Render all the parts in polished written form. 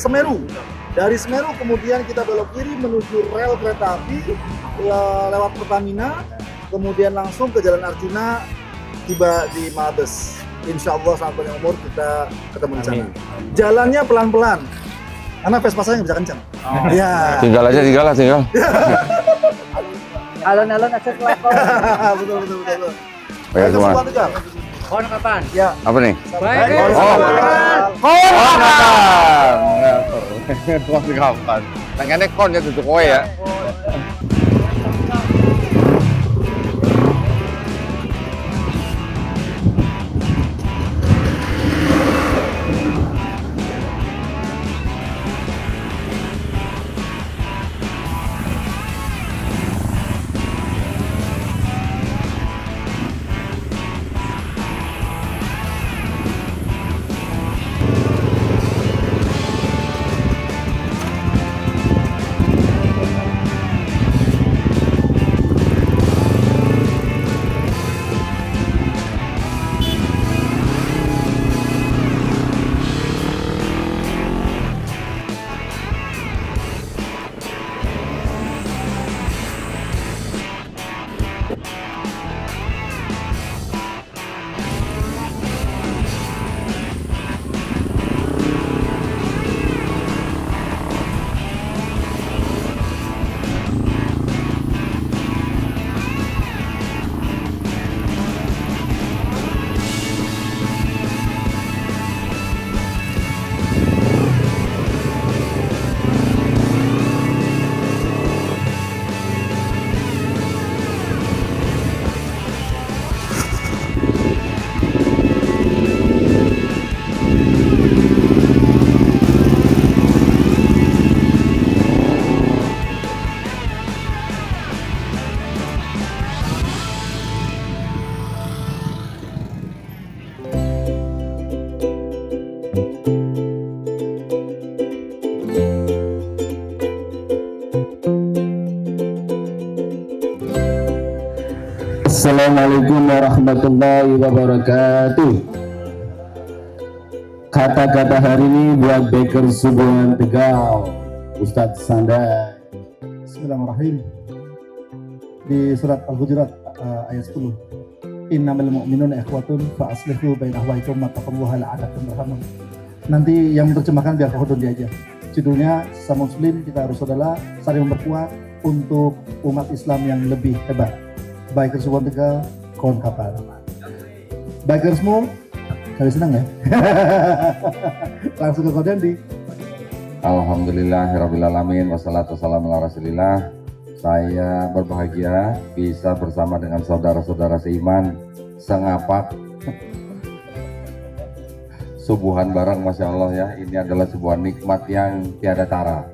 Semeru. Dari Semeru kemudian kita belok kiri menuju rel kereta api lewat Pertamina, kemudian langsung ke Jalan Arjuna, tiba di Mabes. Insya Allah sampai umur kita ketemu di sana. Jalannya pelan-pelan, karena Vespa saya nggak bisa kencang. Ya. Tinggal aja, tinggal. Alon-alon aset lapor. betul. Bayar semua. Kon kapan? Ya. Apa nih? Baik. Kon kapan? Tangannya kon ya tutup kowe ya. Assalamualaikum warahmatullahi wabarakatuh. Kata-kata hari ini buat Baker Subuhan Tegal, Ustadz Sandai. Bismillahirrahmanirrahim. Di surat Al-Hujurat ayat 10. Innamal mu'minuna ikhwatun fa aslihu baina akhwaykum wattaqullaha la'allakum turhamun. Nanti yang menerjemahkan biar Pak dia aja. Judulnya sesama muslim kita harus saudara saling memperkuat untuk umat Islam yang lebih hebat. Bikers Subuhan Tegal, kawan kapal. Bikersmu, kalian senang ya? Langsung ke Kodandi. Alhamdulillahirrabbilalamin. Wassalatu wassalamu ala rasulillah. Saya berbahagia bisa bersama dengan saudara-saudara seiman sengapak subuhan bareng, Masya Allah ya. Ini adalah sebuah nikmat yang tiada tara.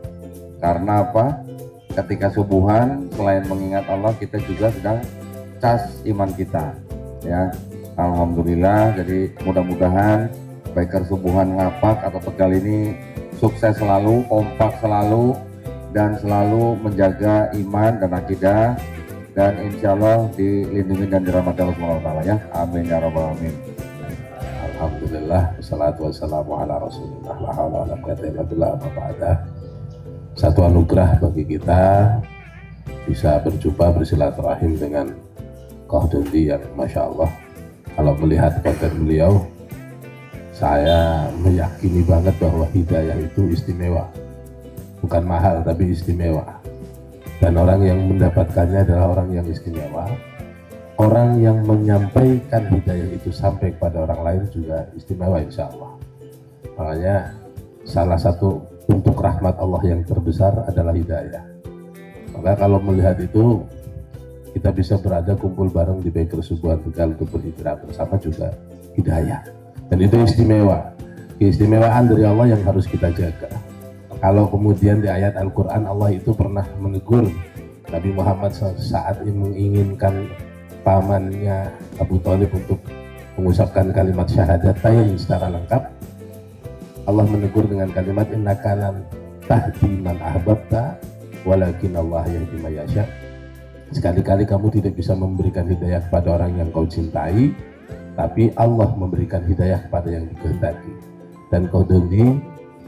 Karena apa? Ketika subuhan, selain mengingat Allah, kita juga sedang cas iman kita ya. Alhamdulillah, jadi mudah-mudahan Biker Subuhan Ngapak atau Tegal ini sukses selalu, kompak selalu, dan selalu menjaga iman dan akidah, dan insya Allah dilindungi dan dirahmati Allah SWT ya. Amin ya rabbal alamin. Alhamdulillah, wassalatu wassalamu ala rasulillah, la hawla wa la quwwata illa billah, amma ba'da. Satu anugerah bagi kita bisa berjumpa bersilaturahim dengan Kohdundi yang Masya Allah, kalau melihat konten beliau, saya meyakini banget bahwa hidayah itu istimewa, bukan mahal tapi istimewa, dan orang yang mendapatkannya adalah orang yang istimewa. Orang yang menyampaikan hidayah itu sampai kepada orang lain juga istimewa insya Allah. Makanya salah satu bentuk rahmat Allah yang terbesar adalah hidayah. Maka kalau melihat itu, kita bisa berada kumpul bareng di Baker Subuhan Tegal untuk berhijrah bersama juga hidayah. Dan itu istimewa. Keistimewaan dari Allah yang harus kita jaga. Kalau kemudian di ayat Al-Quran Allah itu pernah menegur Nabi Muhammad saat menginginkan pamannya Abu Thalib untuk mengucapkan kalimat syahadatain secara lengkap, Allah menegur dengan kalimat innaka lam tahdi man ahbabta walakin Allah yahdi man yasha. Sekali-kali kamu tidak bisa memberikan hidayah kepada orang yang kau cintai, tapi Allah memberikan hidayah kepada yang dikehendaki. Dan Kohdundi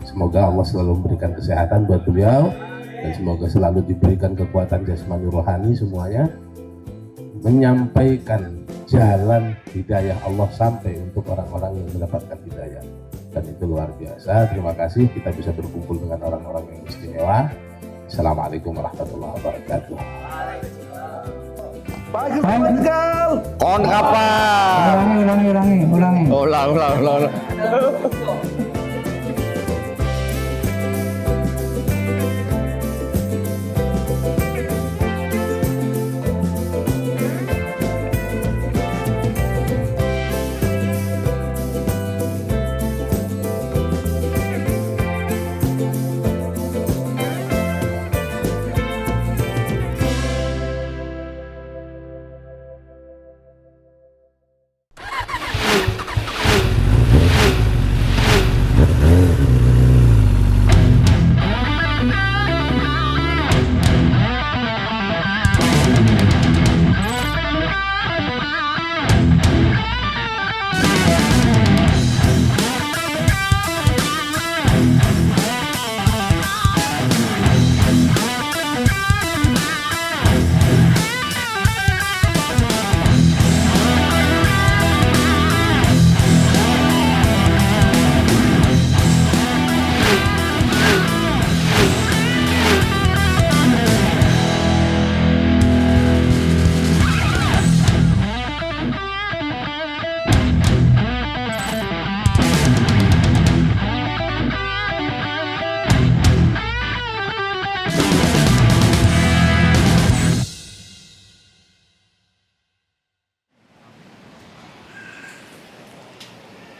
Semoga Allah selalu memberikan kesehatan buat beliau dan semoga selalu diberikan kekuatan jasmani rohani semuanya, menyampaikan jalan hidayah Allah sampai untuk orang-orang yang mendapatkan hidayah, dan itu luar biasa. Terima kasih kita bisa berkumpul dengan orang-orang yang istimewa. Assalamualaikum warahmatullahi wabarakatuh. Kon kapan? Ulangi. Ulang.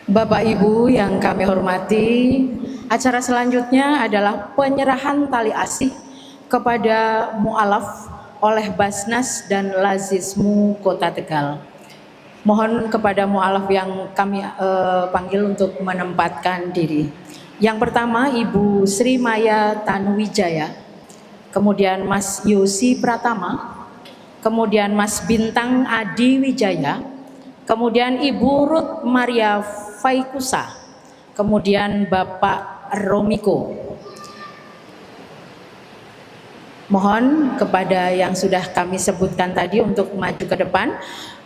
Bapak Ibu yang kami hormati, acara selanjutnya adalah penyerahan tali asih kepada mu'alaf oleh Basnas dan Lazismu Kota Tegal. Mohon kepada mu'alaf yang kami panggil untuk menempatkan diri. Yang pertama Ibu Sri Maya Tanuwijaya, kemudian Mas Yosi Pratama, kemudian Mas Bintang Adi Wijaya, kemudian Ibu Ruth Maria Faikusa, kemudian Bapak Romiko. Mohon kepada yang sudah kami sebutkan tadi untuk maju ke depan.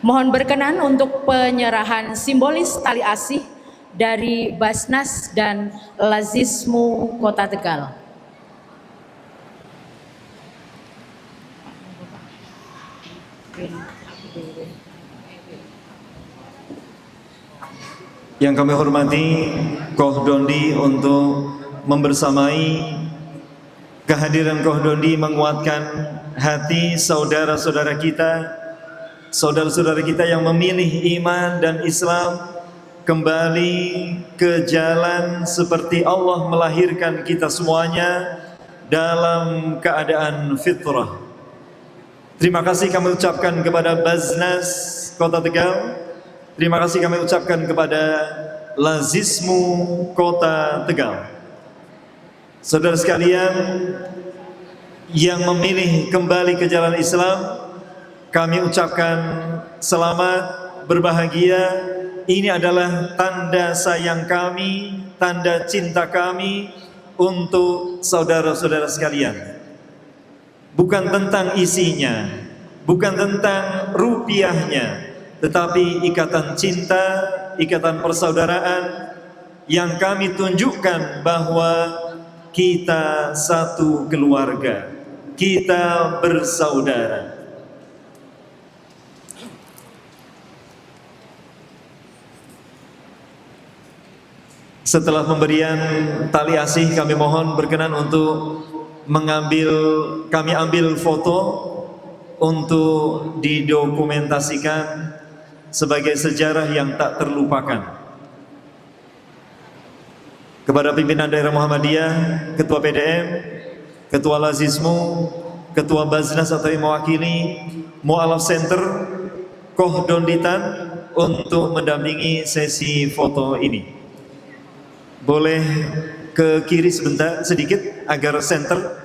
Mohon berkenan untuk penyerahan simbolis tali asih dari Basnas dan Lazismu Kota Tegal. Yang kami hormati Koh Dondi untuk membersamai kehadiran Koh Dondi menguatkan hati saudara-saudara kita yang memilih iman dan Islam kembali ke jalan seperti Allah melahirkan kita semuanya dalam keadaan fitrah. Terima kasih kami ucapkan kepada Basnas Kota Tegal. Terima kasih kami ucapkan kepada Lazismu Kota Tegal. Saudara sekalian yang memilih kembali ke jalan Islam, kami ucapkan selamat, berbahagia. Ini adalah tanda sayang kami, tanda cinta kami untuk saudara-saudara sekalian. Bukan tentang isinya, bukan tentang rupiahnya, tetapi ikatan cinta, ikatan persaudaraan yang kami tunjukkan bahwa kita satu keluarga, kita bersaudara. Setelah pemberian tali asih, kami mohon berkenan untuk kami ambil foto untuk didokumentasikan sebagai sejarah yang tak terlupakan. Kepada pimpinan daerah Muhammadiyah, Ketua PDM, Ketua Lazismu, Ketua Basnas atau yang mewakili Mu'alaf Center, Koh Donditan untuk mendampingi sesi foto ini. Boleh ke kiri sebentar, sedikit agar center.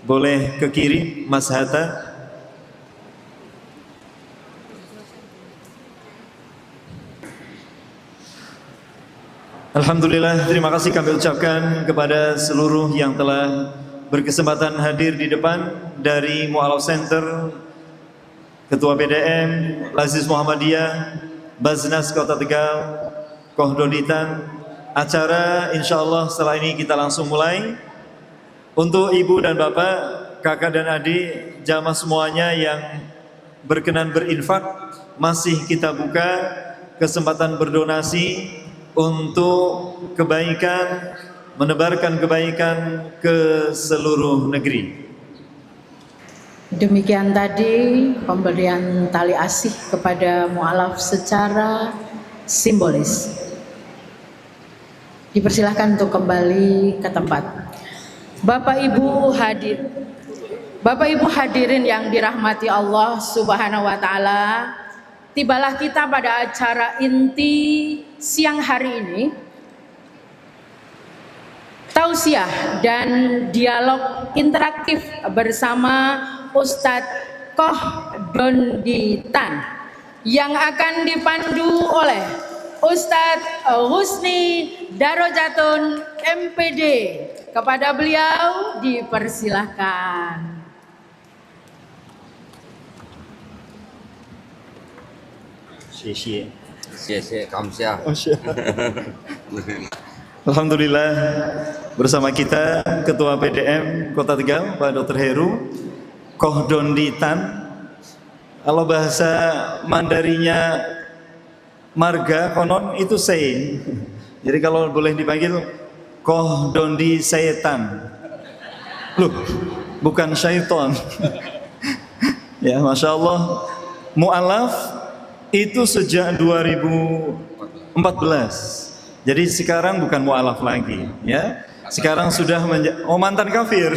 Boleh ke kiri, Mas Hatta. Alhamdulillah, terima kasih kami ucapkan kepada seluruh yang telah berkesempatan hadir di depan dari Mu'alaf Center, Ketua PDM, Lazis Muhammadiyah, Baznas Kota Tegal, Kohdoditan. Acara insyaallah setelah ini kita langsung mulai. Untuk ibu dan bapak, kakak dan adik, jamaah semuanya yang berkenan berinfak, masih kita buka kesempatan berdonasi untuk kebaikan, menebarkan kebaikan ke seluruh negeri. Demikian tadi pemberian tali asih kepada mu'alaf secara simbolis. Dipersilahkan untuk kembali ke tempat. Bapak Ibu hadirin yang dirahmati Allah Subhanahu wa taala, tibalah kita pada acara inti siang hari ini, tausiah dan dialog interaktif bersama Ustadz Kohdoditan yang akan dipandu oleh Ustadz Husni Darajatun MPD. Kepada beliau dipersilahkan. Kamsia. Alhamdulillah, bersama kita Ketua PDM Kota Tegal Pak Dr. Heru Kohdoditan. Kalau bahasa Mandarinya marga konon itu sei. Jadi kalau boleh dipanggil Kohdondi Setan. Loh, bukan syaiton. Ya, Masya Allah. Mu'alaf itu sejak 2014. Jadi sekarang bukan mu'alaf lagi, ya. Sekarang sudah mantan kafir.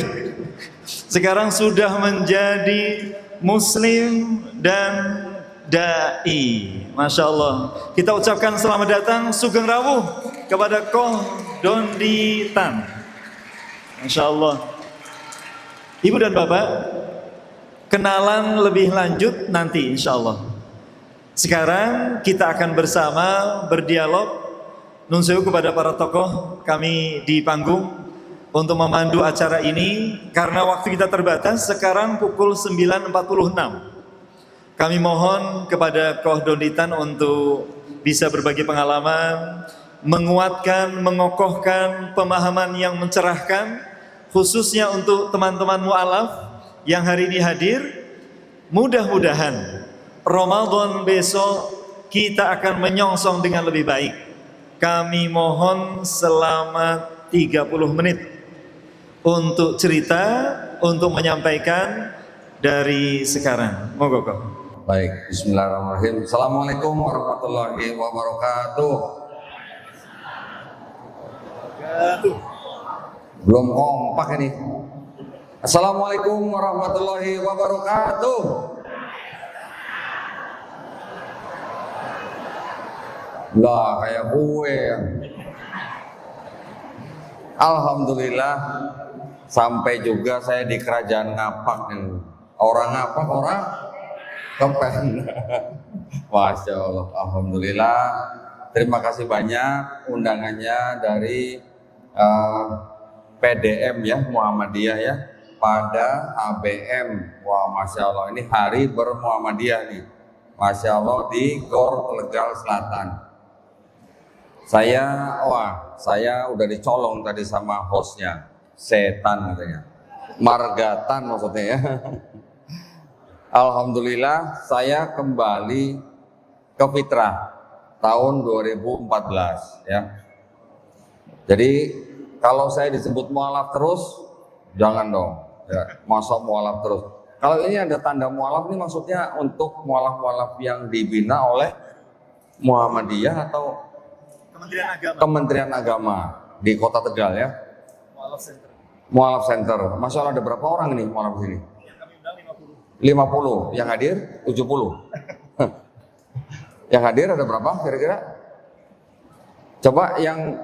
Sekarang sudah menjadi muslim dan dai. Masya Allah. Kita ucapkan selamat datang Sugeng Rawuh kepada Kohdoditan. Masya Allah. Ibu dan bapak, kenalan lebih lanjut nanti insya Allah. Sekarang kita akan bersama berdialog. Nun sewu kepada para tokoh kami di panggung untuk memandu acara ini. Karena waktu kita terbatas, sekarang pukul 9.46. Kami mohon kepada Kohdoditan untuk bisa berbagi pengalaman, menguatkan, mengokohkan pemahaman yang mencerahkan, khususnya untuk teman-teman mu'alaf yang hari ini hadir. Mudah-mudahan Ramadan besok kita akan menyongsong dengan lebih baik. Kami mohon selama 30 menit untuk cerita, untuk menyampaikan dari sekarang. Monggo. Baik, bismillahirrahmanirrahim. Assalamualaikum warahmatullahi wabarakatuh. Belum kompak ini. Assalamualaikum warahmatullahi wabarakatuh. Lah kayak gue. Alhamdulillah sampai juga saya di kerajaan Ngapak. Orang Ngapak orang kepen. Masya Allah, alhamdulillah. Terima kasih banyak undangannya dari PDM ya, Muhammadiyah ya, pada ABM. Wah, Masya Allah, ini hari bermuhammadiyah nih. Masya Allah di Gor Tegal Selatan. Saya udah dicolong tadi sama hostnya, setan katanya, margatan maksudnya ya. Alhamdulillah saya kembali ke fitrah tahun 2014 ya. Jadi kalau saya disebut mu'alaf terus, jangan dong ya, masuk mu'alaf terus. Kalau ini ada tanda mu'alaf ini maksudnya untuk mu'alaf-mu'alaf yang dibina oleh Muhammadiyah atau Kementerian Agama di Kota Tegal ya. Mu'alaf Center. Masya Allah, ada berapa orang ini mu'alaf sini? 50, yang hadir 70. Yang hadir ada berapa kira-kira? Coba yang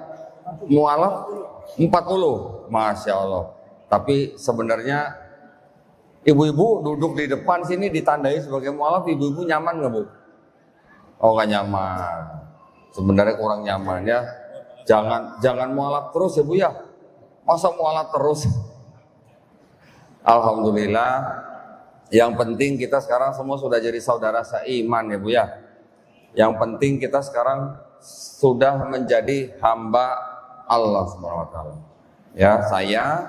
mu'alaf 40, Masya Allah. Tapi sebenarnya ibu-ibu duduk di depan sini ditandai sebagai mu'alaf, ibu-ibu nyaman nggak Bu? Oh nggak nyaman, sebenarnya kurang nyaman ya. Jangan mualaf terus ya Bu ya. Masa mualaf terus? Alhamdulillah, yang penting kita sekarang semua sudah jadi saudara seiman ya Bu ya. Yang penting kita sekarang sudah menjadi hamba Allah SWT. Ya, saya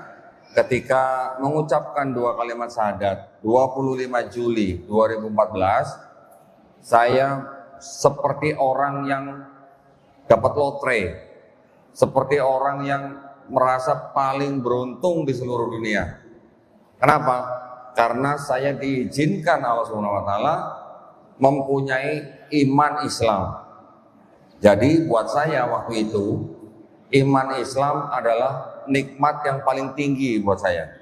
ketika mengucapkan 2 kalimat syahadat 25 Juli 2014, saya seperti orang yang dapat lotre, seperti orang yang merasa paling beruntung di seluruh dunia. Kenapa? Karena saya diizinkan Allah SWT mempunyai iman Islam. Jadi buat saya waktu itu, iman Islam adalah nikmat yang paling tinggi buat saya.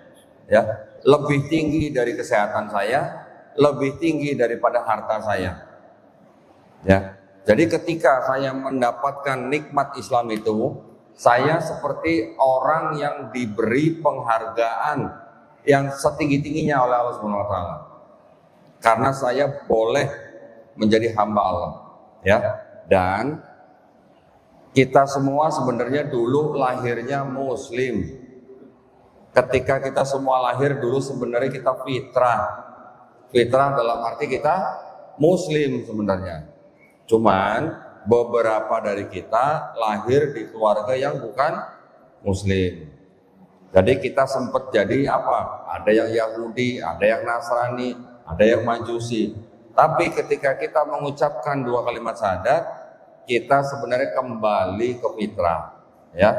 Ya, lebih tinggi dari kesehatan saya, lebih tinggi daripada harta saya. Ya, jadi ketika saya mendapatkan nikmat Islam itu, saya seperti orang yang diberi penghargaan yang setinggi-tingginya oleh Allah Subhanahu wa taala. Karena saya boleh menjadi hamba Allah, ya. Dan kita semua sebenarnya dulu lahirnya muslim. Ketika kita semua lahir dulu sebenarnya kita fitrah. Fitrah dalam arti kita muslim sebenarnya. Cuman beberapa dari kita lahir di keluarga yang bukan muslim. Jadi kita sempat jadi apa? Ada yang Yahudi, ada yang Nasrani, ada yang Majusi. Tapi ketika kita mengucapkan 2 kalimat syahadat, kita sebenarnya kembali ke fitrah. Ya.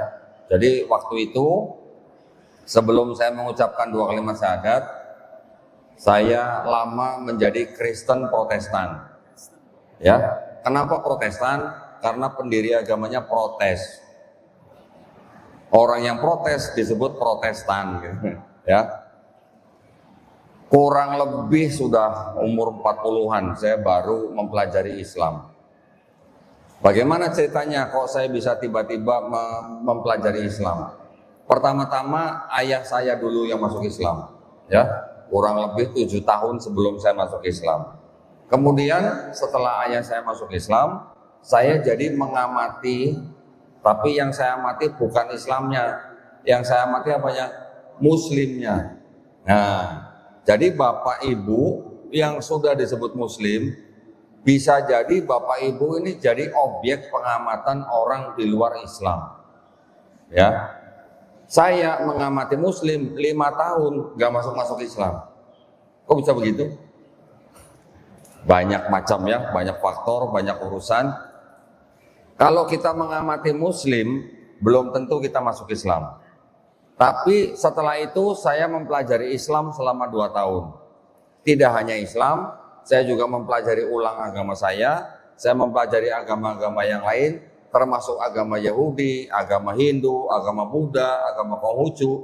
Jadi waktu itu sebelum saya mengucapkan 2 kalimat syahadat, saya lama menjadi Kristen Protestan. Ya. Kenapa Protestan? Karena pendiri agamanya protes. Orang yang protes disebut Protestan, gitu. Ya. Kurang lebih sudah umur 40-an saya baru mempelajari Islam. Bagaimana ceritanya kok saya bisa tiba-tiba mempelajari Islam? Pertama-tama ayah saya dulu yang masuk Islam, ya, kurang lebih 7 tahun sebelum saya masuk Islam. Kemudian setelah ayah saya masuk Islam, saya jadi mengamati, tapi yang saya amati bukan Islamnya, yang saya amati apanya? Muslimnya. Nah, jadi bapak ibu yang sudah disebut muslim, bisa jadi bapak ibu ini jadi objek pengamatan orang di luar Islam. Ya, saya mengamati muslim 5 tahun gak masuk Islam. Kok bisa begitu? Banyak macam ya, banyak faktor, banyak urusan. Kalau kita mengamati muslim, belum tentu kita masuk Islam. Tapi setelah itu saya mempelajari Islam selama 2 tahun. Tidak hanya Islam, saya juga mempelajari ulang agama saya mempelajari agama-agama yang lain, termasuk agama Yahudi, agama Hindu, agama Buddha, agama Konghucu,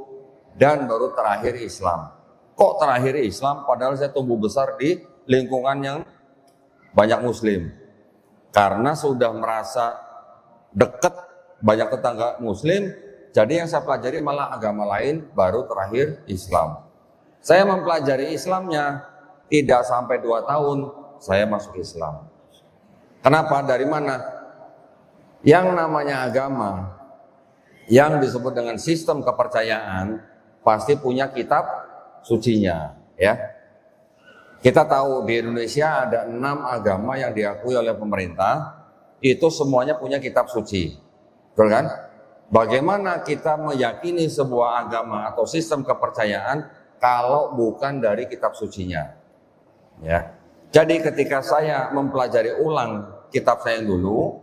dan baru terakhir Islam. Kok terakhir Islam? Padahal saya tumbuh besar di lingkungan yang banyak muslim. Karena sudah merasa dekat banyak tetangga muslim, jadi yang saya pelajari malah agama lain, baru terakhir Islam. Saya mempelajari Islamnya tidak sampai 2 tahun, saya masuk Islam. Kenapa? Dari mana? Yang namanya agama, yang disebut dengan sistem kepercayaan, pasti punya kitab sucinya. Ya, kita tahu di Indonesia ada 6 agama yang diakui oleh pemerintah, itu semuanya punya kitab suci, betul kan? Bagaimana kita meyakini sebuah agama atau sistem kepercayaan kalau bukan dari kitab sucinya? Ya. Jadi ketika saya mempelajari ulang kitab saya yang dulu,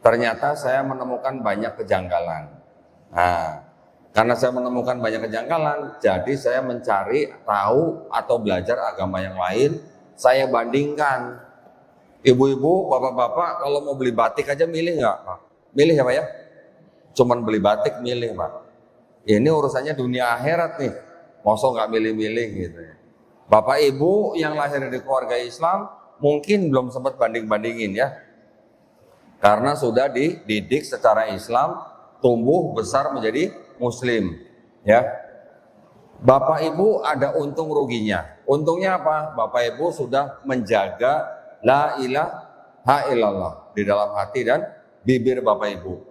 ternyata saya menemukan banyak kejanggalan. Nah, karena saya menemukan banyak kejanggalan, jadi saya mencari tahu atau belajar agama yang lain. Saya bandingkan. Ibu-ibu, bapak-bapak, kalau mau beli batik aja milih nggak, Pak? Milih ya Pak ya? Cuman beli batik milih Pak. Ini urusannya dunia akhirat nih. Masa nggak milih-milih gitu ya. Bapak ibu yang lahir di keluarga Islam mungkin belum sempat banding-bandingin ya. Karena sudah dididik secara Islam, tumbuh besar menjadi muslim ya. Bapak ibu ada untung ruginya. Untungnya apa? Bapak ibu sudah menjaga la ilaha illallah di dalam hati dan bibir bapak ibu.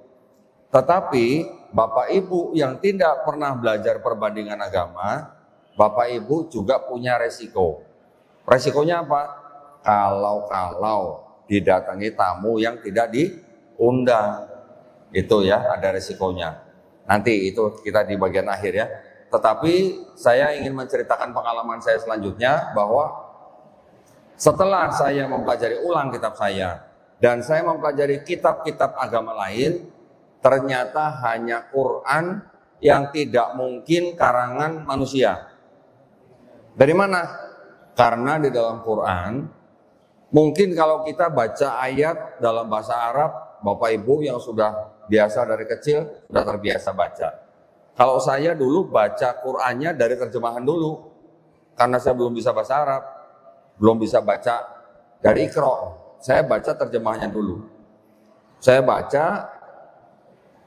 Tetapi Bapak Ibu yang tidak pernah belajar perbandingan agama, Bapak Ibu juga punya resiko. Resikonya apa? Kalau didatangi tamu yang tidak diundang, itu ya ada resikonya. Nanti itu kita di bagian akhir ya. Tetapi saya ingin menceritakan pengalaman saya selanjutnya, bahwa setelah saya mempelajari ulang kitab saya dan saya mempelajari kitab-kitab agama lain, ternyata hanya Quran yang tidak mungkin karangan manusia. Dari mana? Karena di dalam Quran, mungkin kalau kita baca ayat dalam bahasa Arab, Bapak Ibu yang sudah biasa dari kecil, sudah terbiasa baca. Kalau saya dulu baca Qurannya dari terjemahan dulu, karena saya belum bisa bahasa Arab, belum bisa baca dari Iqra, saya baca terjemahannya dulu. Saya baca,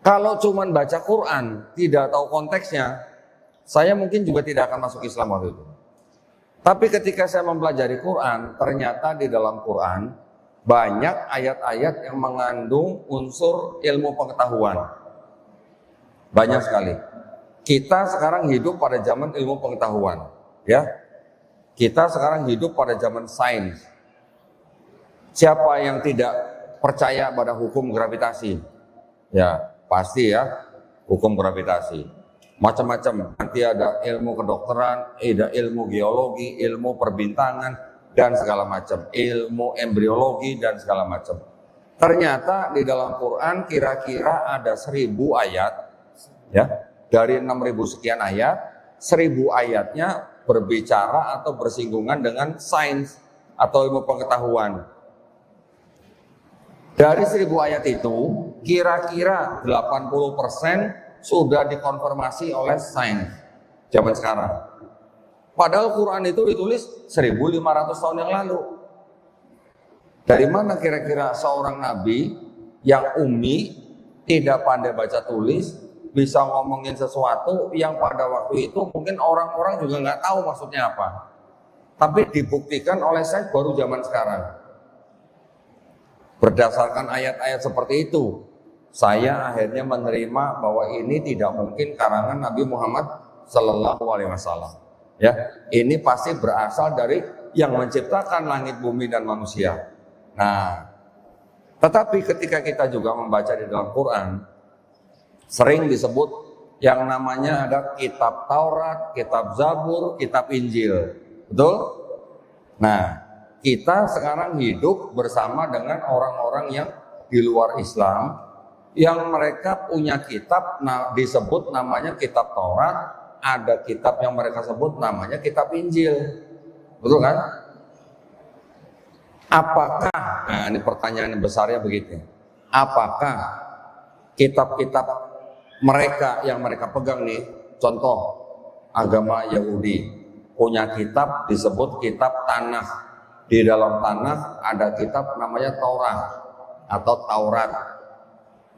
kalau cuman baca Quran, tidak tahu konteksnya, saya mungkin juga tidak akan masuk Islam waktu itu. Tapi ketika saya mempelajari Quran, ternyata di dalam Quran banyak ayat-ayat yang mengandung unsur ilmu pengetahuan. Banyak sekali. Kita sekarang hidup pada zaman ilmu pengetahuan, ya. Kita sekarang hidup pada zaman sains. Siapa yang tidak percaya pada hukum gravitasi? Ya, pasti ya, hukum gravitasi. Macam-macam, nanti ada ilmu kedokteran, ada ilmu geologi, ilmu perbintangan, dan segala macam, ilmu embriologi dan segala macam. Ternyata di dalam Quran kira-kira ada 1000 ayat, ya, dari 6000 sekian ayat, 1000 ayatnya berbicara atau bersinggungan dengan sains atau ilmu pengetahuan. Dari 1000 ayat itu, kira-kira 80% sudah dikonfirmasi oleh sains zaman sekarang. Padahal Quran itu ditulis 1500 tahun yang lalu. Dari mana kira-kira seorang nabi yang ummi, tidak pandai baca tulis, bisa ngomongin sesuatu yang pada waktu itu mungkin orang-orang juga nggak tahu maksudnya apa. Tapi dibuktikan oleh sains baru zaman sekarang. Berdasarkan ayat-ayat seperti itu, saya akhirnya menerima bahwa ini tidak mungkin karangan Nabi Muhammad Sallallahu Alaihi Wasallam. Ya, ini pasti berasal dari yang menciptakan langit, bumi, dan manusia. Nah, tetapi ketika kita juga membaca di dalam Quran, sering disebut yang namanya ada kitab Taurat, kitab Zabur, kitab Injil. Betul? Nah, kita sekarang hidup bersama dengan orang-orang yang di luar Islam, yang mereka punya kitab disebut namanya kitab Taurat, ada kitab yang mereka sebut namanya kitab Injil. Betul kan? Apakah, nah ini pertanyaan besarnya begitu, apakah kitab-kitab mereka yang mereka pegang nih, contoh agama Yahudi punya kitab disebut kitab tanah, di dalam tanah ada kitab namanya Taurat atau Taurat.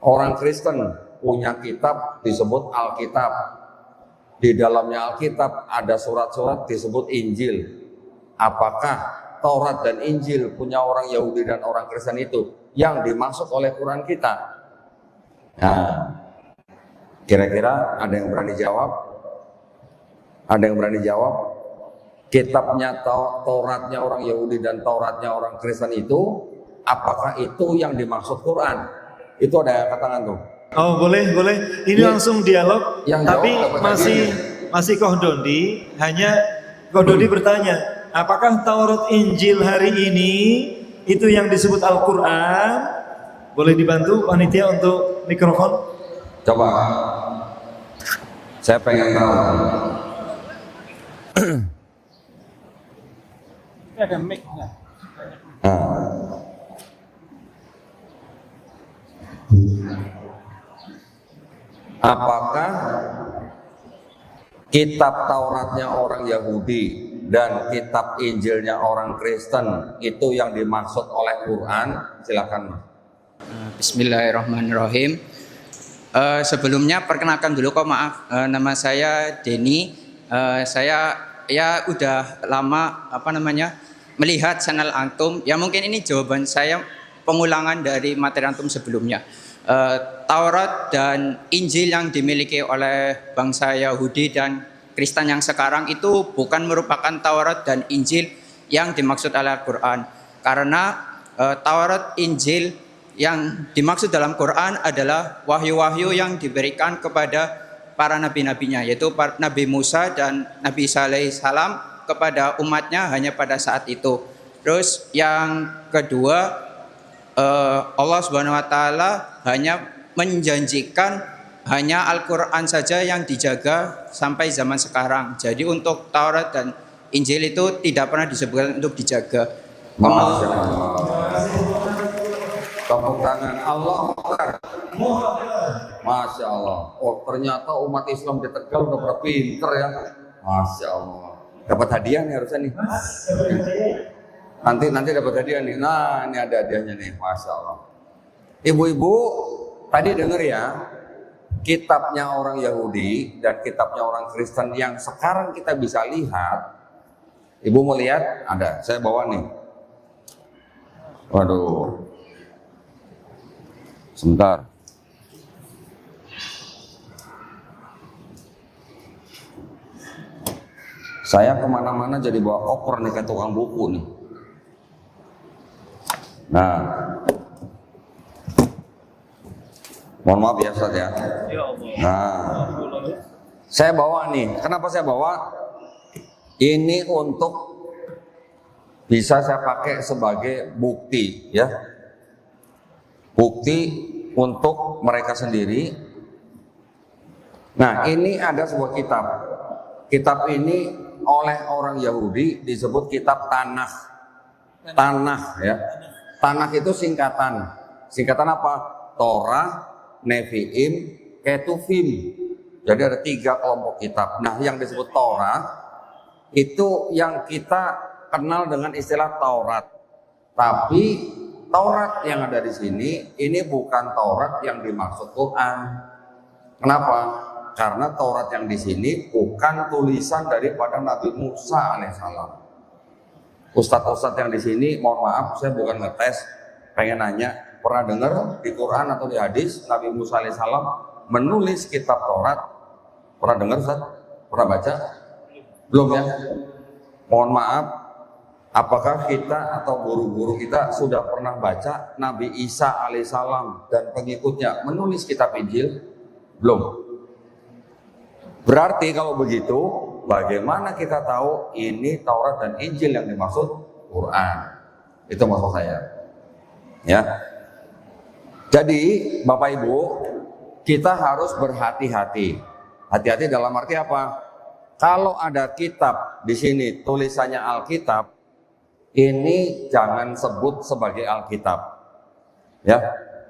Orang Kristen punya kitab disebut Alkitab. Di dalamnya Alkitab ada surat-surat disebut Injil. Apakah Taurat dan Injil punya orang Yahudi dan orang Kristen itu yang dimaksud oleh Quran kita? Nah, kira-kira ada yang berani jawab? Ada yang berani jawab? Kitabnya Tauratnya orang Yahudi dan Tauratnya orang Kristen itu, apakah itu yang dimaksud Quran? Itu ada yang katakan tuh. Oh boleh. Ini langsung dialog. Tapi masih Koh Dondi. Hanya Koh Dondi bertanya, apakah Taurat Injil hari ini itu yang disebut Al-Quran? Boleh dibantu panitia untuk mikrofon? Coba. Saya pengen tahu. Ini ada mic-nya. Apakah kitab Tauratnya orang Yahudi dan kitab Injilnya orang Kristen itu yang dimaksud oleh Quran? Silakan. Bismillahirrahmanirrahim. Sebelumnya perkenalkan dulu, maaf, nama saya Denny. Saya ya udah lama melihat channel antum. Ya mungkin ini jawaban saya pengulangan dari materi antum sebelumnya. Taurat dan Injil yang dimiliki oleh bangsa Yahudi dan Kristen yang sekarang itu bukan merupakan Taurat dan Injil yang dimaksud oleh Al-Quran. Karena Taurat, Injil yang dimaksud dalam Quran adalah wahyu-wahyu yang diberikan kepada para nabi-nabinya, yaitu Nabi Musa dan Nabi Isa alaihissalam kepada umatnya hanya pada saat itu. Terus yang kedua, Allah Subhanahu wa taala hanya menjanjikan hanya Al-Qur'an saja yang dijaga sampai zaman sekarang. Jadi untuk Taurat dan Injil itu tidak pernah disebutkan untuk dijaga. Masya Allah. Tepuk tangan Allah. Masya Allah. Oh, ternyata umat Islam di Tegal udah pada pinter ya. Masya Allah. Dapat hadiah nih harusnya nih. Nanti dapat hadiah nih. Nah, ini ada hadiahnya nih. Masya Allah. Ibu-ibu, tadi dengar ya, kitabnya orang Yahudi dan kitabnya orang Kristen yang sekarang kita bisa lihat. Ibu mau lihat? Ada. Saya bawa nih. Waduh. Sebentar. Saya kemana-mana jadi bawa koper nih kayak tukang buku nih. Nah, mohon maaf ya Ustaz ya. Nah, saya bawa nih. Kenapa saya bawa? Ini untuk bisa saya pakai sebagai bukti ya. Bukti untuk mereka sendiri. Nah, ini ada sebuah kitab. Kitab ini oleh orang Yahudi disebut kitab Tanakh. Tanakh ya. Tanakh itu singkatan. Singkatan apa? Torah, Nevi'im, Ketuvim. Jadi ada 3 kelompok kitab. Nah, yang disebut Torah itu yang kita kenal dengan istilah Taurat. Tapi Taurat yang ada di sini ini bukan Taurat yang dimaksud Quran. Kenapa? Karena Taurat yang di sini bukan tulisan daripada Nabi Musa alaihissalam. Ustadz-ustadz yang di sini, mohon maaf, saya bukan ngetes, pengen nanya, pernah dengar di Quran atau di hadis Nabi Musa alaihissalam menulis kitab Taurat? Pernah dengar, Ustaz? Pernah baca? Belum ya? Mohon maaf, apakah kita atau guru-guru kita sudah pernah baca Nabi Isa alaihissalam dan pengikutnya menulis kitab Injil? Belum. Berarti kalau begitu, bagaimana kita tahu ini Taurat dan Injil yang dimaksud Quran? Itu maksud saya. Ya. Jadi, Bapak Ibu, kita harus berhati-hati. Hati-hati dalam arti apa? Kalau ada kitab di sini tulisannya Alkitab, ini jangan sebut sebagai Alkitab. Ya.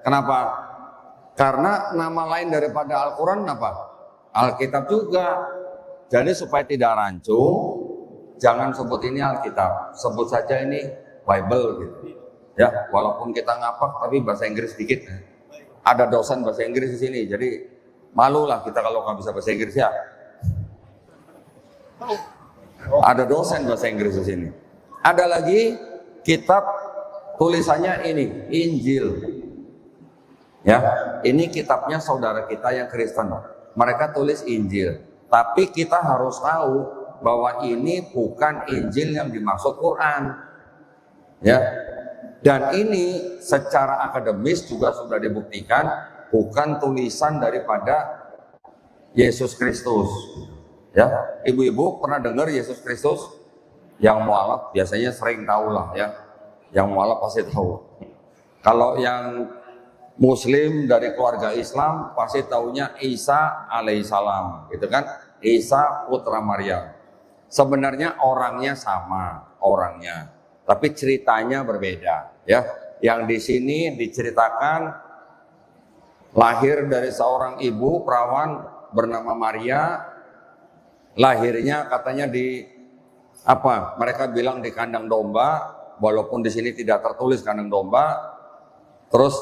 Kenapa? Karena nama lain daripada Al-Quran apa? Alkitab juga. Jadi supaya tidak rancu, jangan sebut ini Alkitab, sebut saja ini Bible gitu. Ya, walaupun kita ngapak tapi bahasa Inggris sedikit. Ada dosen bahasa Inggris di sini, jadi malulah kita kalau nggak bisa bahasa Inggris ya. Ada dosen bahasa Inggris di sini. Ada lagi kitab tulisannya ini Injil. Ya, ini kitabnya saudara kita yang Kristen. Mereka tulis Injil, tapi kita harus tahu bahwa ini bukan Injil yang dimaksud Quran, ya. Dan ini secara akademis juga sudah dibuktikan bukan tulisan daripada Yesus Kristus, ya. Ibu-ibu pernah dengar Yesus Kristus? Yang mualaf biasanya sering tahu lah, ya. Yang mualaf pasti tahu. Kalau yang Muslim dari keluarga Islam pasti taunya Isa alaihissalam, gitu kan? Isa putra Maryam. Sebenarnya orangnya sama, orangnya, tapi ceritanya berbeda, ya. Yang di sini diceritakan lahir dari seorang ibu perawan bernama Maria. Lahirnya katanya di apa? Mereka bilang di kandang domba, walaupun di sini tidak tertulis kandang domba. Terus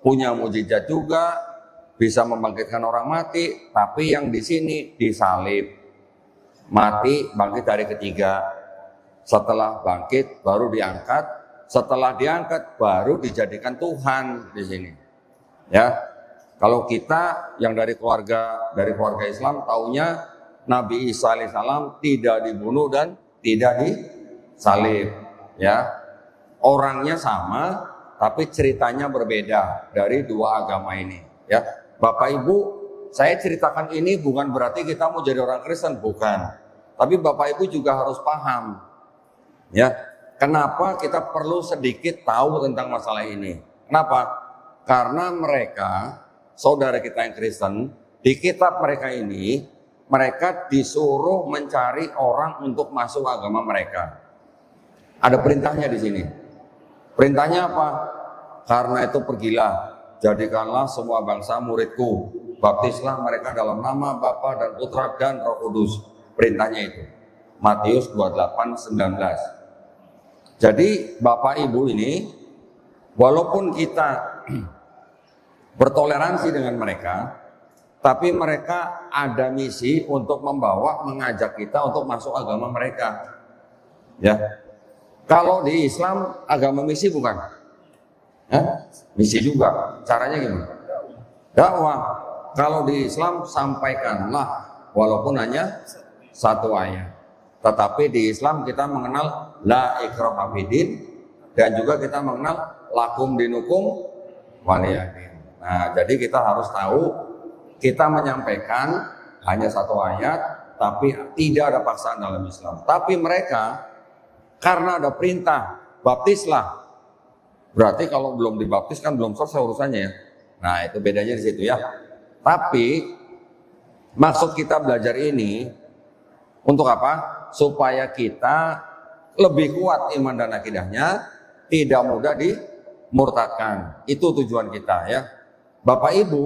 punya mujizat juga, bisa membangkitkan orang mati, tapi yang di sini disalib, mati, bangkit hari ketiga. Setelah bangkit baru diangkat, setelah diangkat baru dijadikan Tuhan di sini. Ya, Kalau kita yang dari keluarga Islam taunya Nabi Isa alaihissalam tidak dibunuh dan tidak disalib, ya. Orangnya sama, tapi ceritanya berbeda dari dua agama ini, ya. Bapak Ibu, saya ceritakan ini bukan berarti kita mau jadi orang Kristen, bukan. Tapi Bapak Ibu juga harus paham, ya. Kenapa kita perlu sedikit tahu tentang masalah ini? Kenapa? Karena mereka, saudara kita yang Kristen, di kitab mereka ini, mereka disuruh mencari orang untuk masuk agama mereka. Ada perintahnya di sini. Perintahnya apa? Karena itu pergilah, jadikanlah semua bangsa muridku, baptislah mereka dalam nama Bapa dan Putra dan Roh Kudus. Perintahnya itu. Matius 28:19. Jadi Bapak Ibu ini, walaupun kita bertoleransi dengan mereka, tapi mereka ada misi untuk mengajak kita untuk masuk agama mereka. Ya, kalau di Islam agama misi bukan? Misi juga. Caranya gimana? Dakwah. Kalau di Islam sampaikanlah, walaupun hanya satu ayat. Tetapi di Islam kita mengenal la ikraha fiddin, dan juga kita mengenal lakum dinukum waliyadin. Nah, jadi kita harus tahu kita menyampaikan hanya satu ayat, tapi tidak ada paksaan dalam Islam. Tapi mereka karena ada perintah baptislah, berarti kalau belum dibaptis kan belum selesai urusannya ya. Nah, itu bedanya di situ ya. Tapi maksud kita belajar ini untuk apa? Supaya kita lebih kuat iman dan akidahnya, tidak mudah dimurtadkan. Itu tujuan kita ya. Bapak Ibu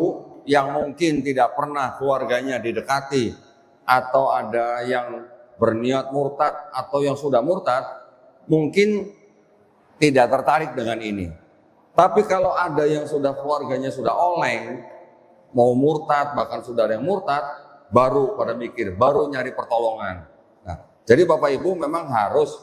yang mungkin tidak pernah keluarganya didekati, atau ada yang berniat murtad atau yang sudah murtad, mungkin tidak tertarik dengan ini. Tapi kalau ada yang sudah keluarganya sudah oleng, mau murtad, bahkan sudah ada yang murtad, baru pada mikir, baru nyari pertolongan. Nah, jadi Bapak Ibu memang harus,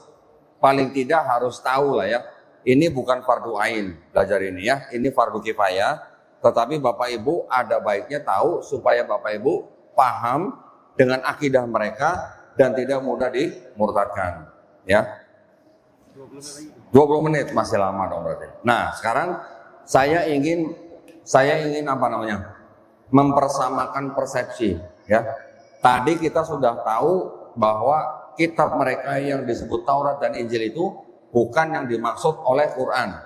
paling tidak harus tahu lah ya, ini bukan fardu ain belajar ini ya, ini fardu kifayah. Tetapi Bapak Ibu ada baiknya tahu supaya Bapak Ibu paham dengan akidah mereka dan tidak mudah dimurtadkan. Ya, 20 menit masih lama dong berarti. Nah, sekarang saya ingin apa namanya? Mempersamakan persepsi. Ya, tadi kita sudah tahu bahwa kitab mereka yang disebut Taurat dan Injil itu bukan yang dimaksud oleh Quran.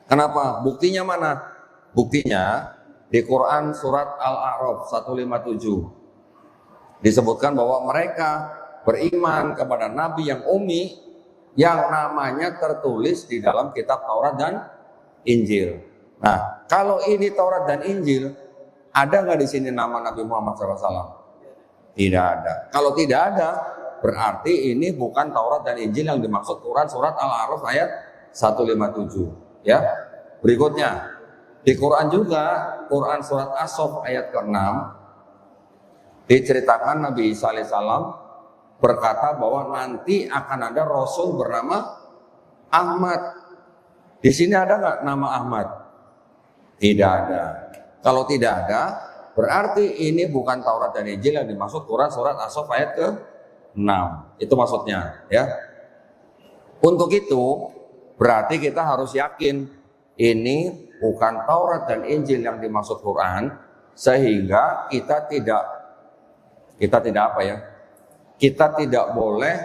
Kenapa? Buktinya mana? Buktinya di Quran surat Al-A'raf 157 disebutkan bahwa mereka beriman kepada Nabi yang ummi yang namanya tertulis di dalam kitab Taurat dan Injil. Nah, kalau ini Taurat dan Injil, ada nggak di sini nama Nabi Muhammad SAW? Tidak ada. Kalau tidak ada, berarti ini bukan Taurat dan Injil yang dimaksud Quran surat Al-A'raf ayat 157. Ya, berikutnya. Di Quran juga, Quran surat As-Saff ayat ke-6 diceritakan Nabi Isa alaihissalam berkata bahwa nanti akan ada Rasul bernama Ahmad. Di sini ada nggak nama Ahmad? Tidak ada. Kalau tidak ada, berarti ini bukan Taurat dan Injil yang dimaksud Quran surat As-Saff ayat ke-6. Itu maksudnya, ya. Untuk itu, berarti kita harus yakin ini bukan Taurat dan Injil yang dimaksud Quran, sehingga kita tidak apa ya? Kita tidak boleh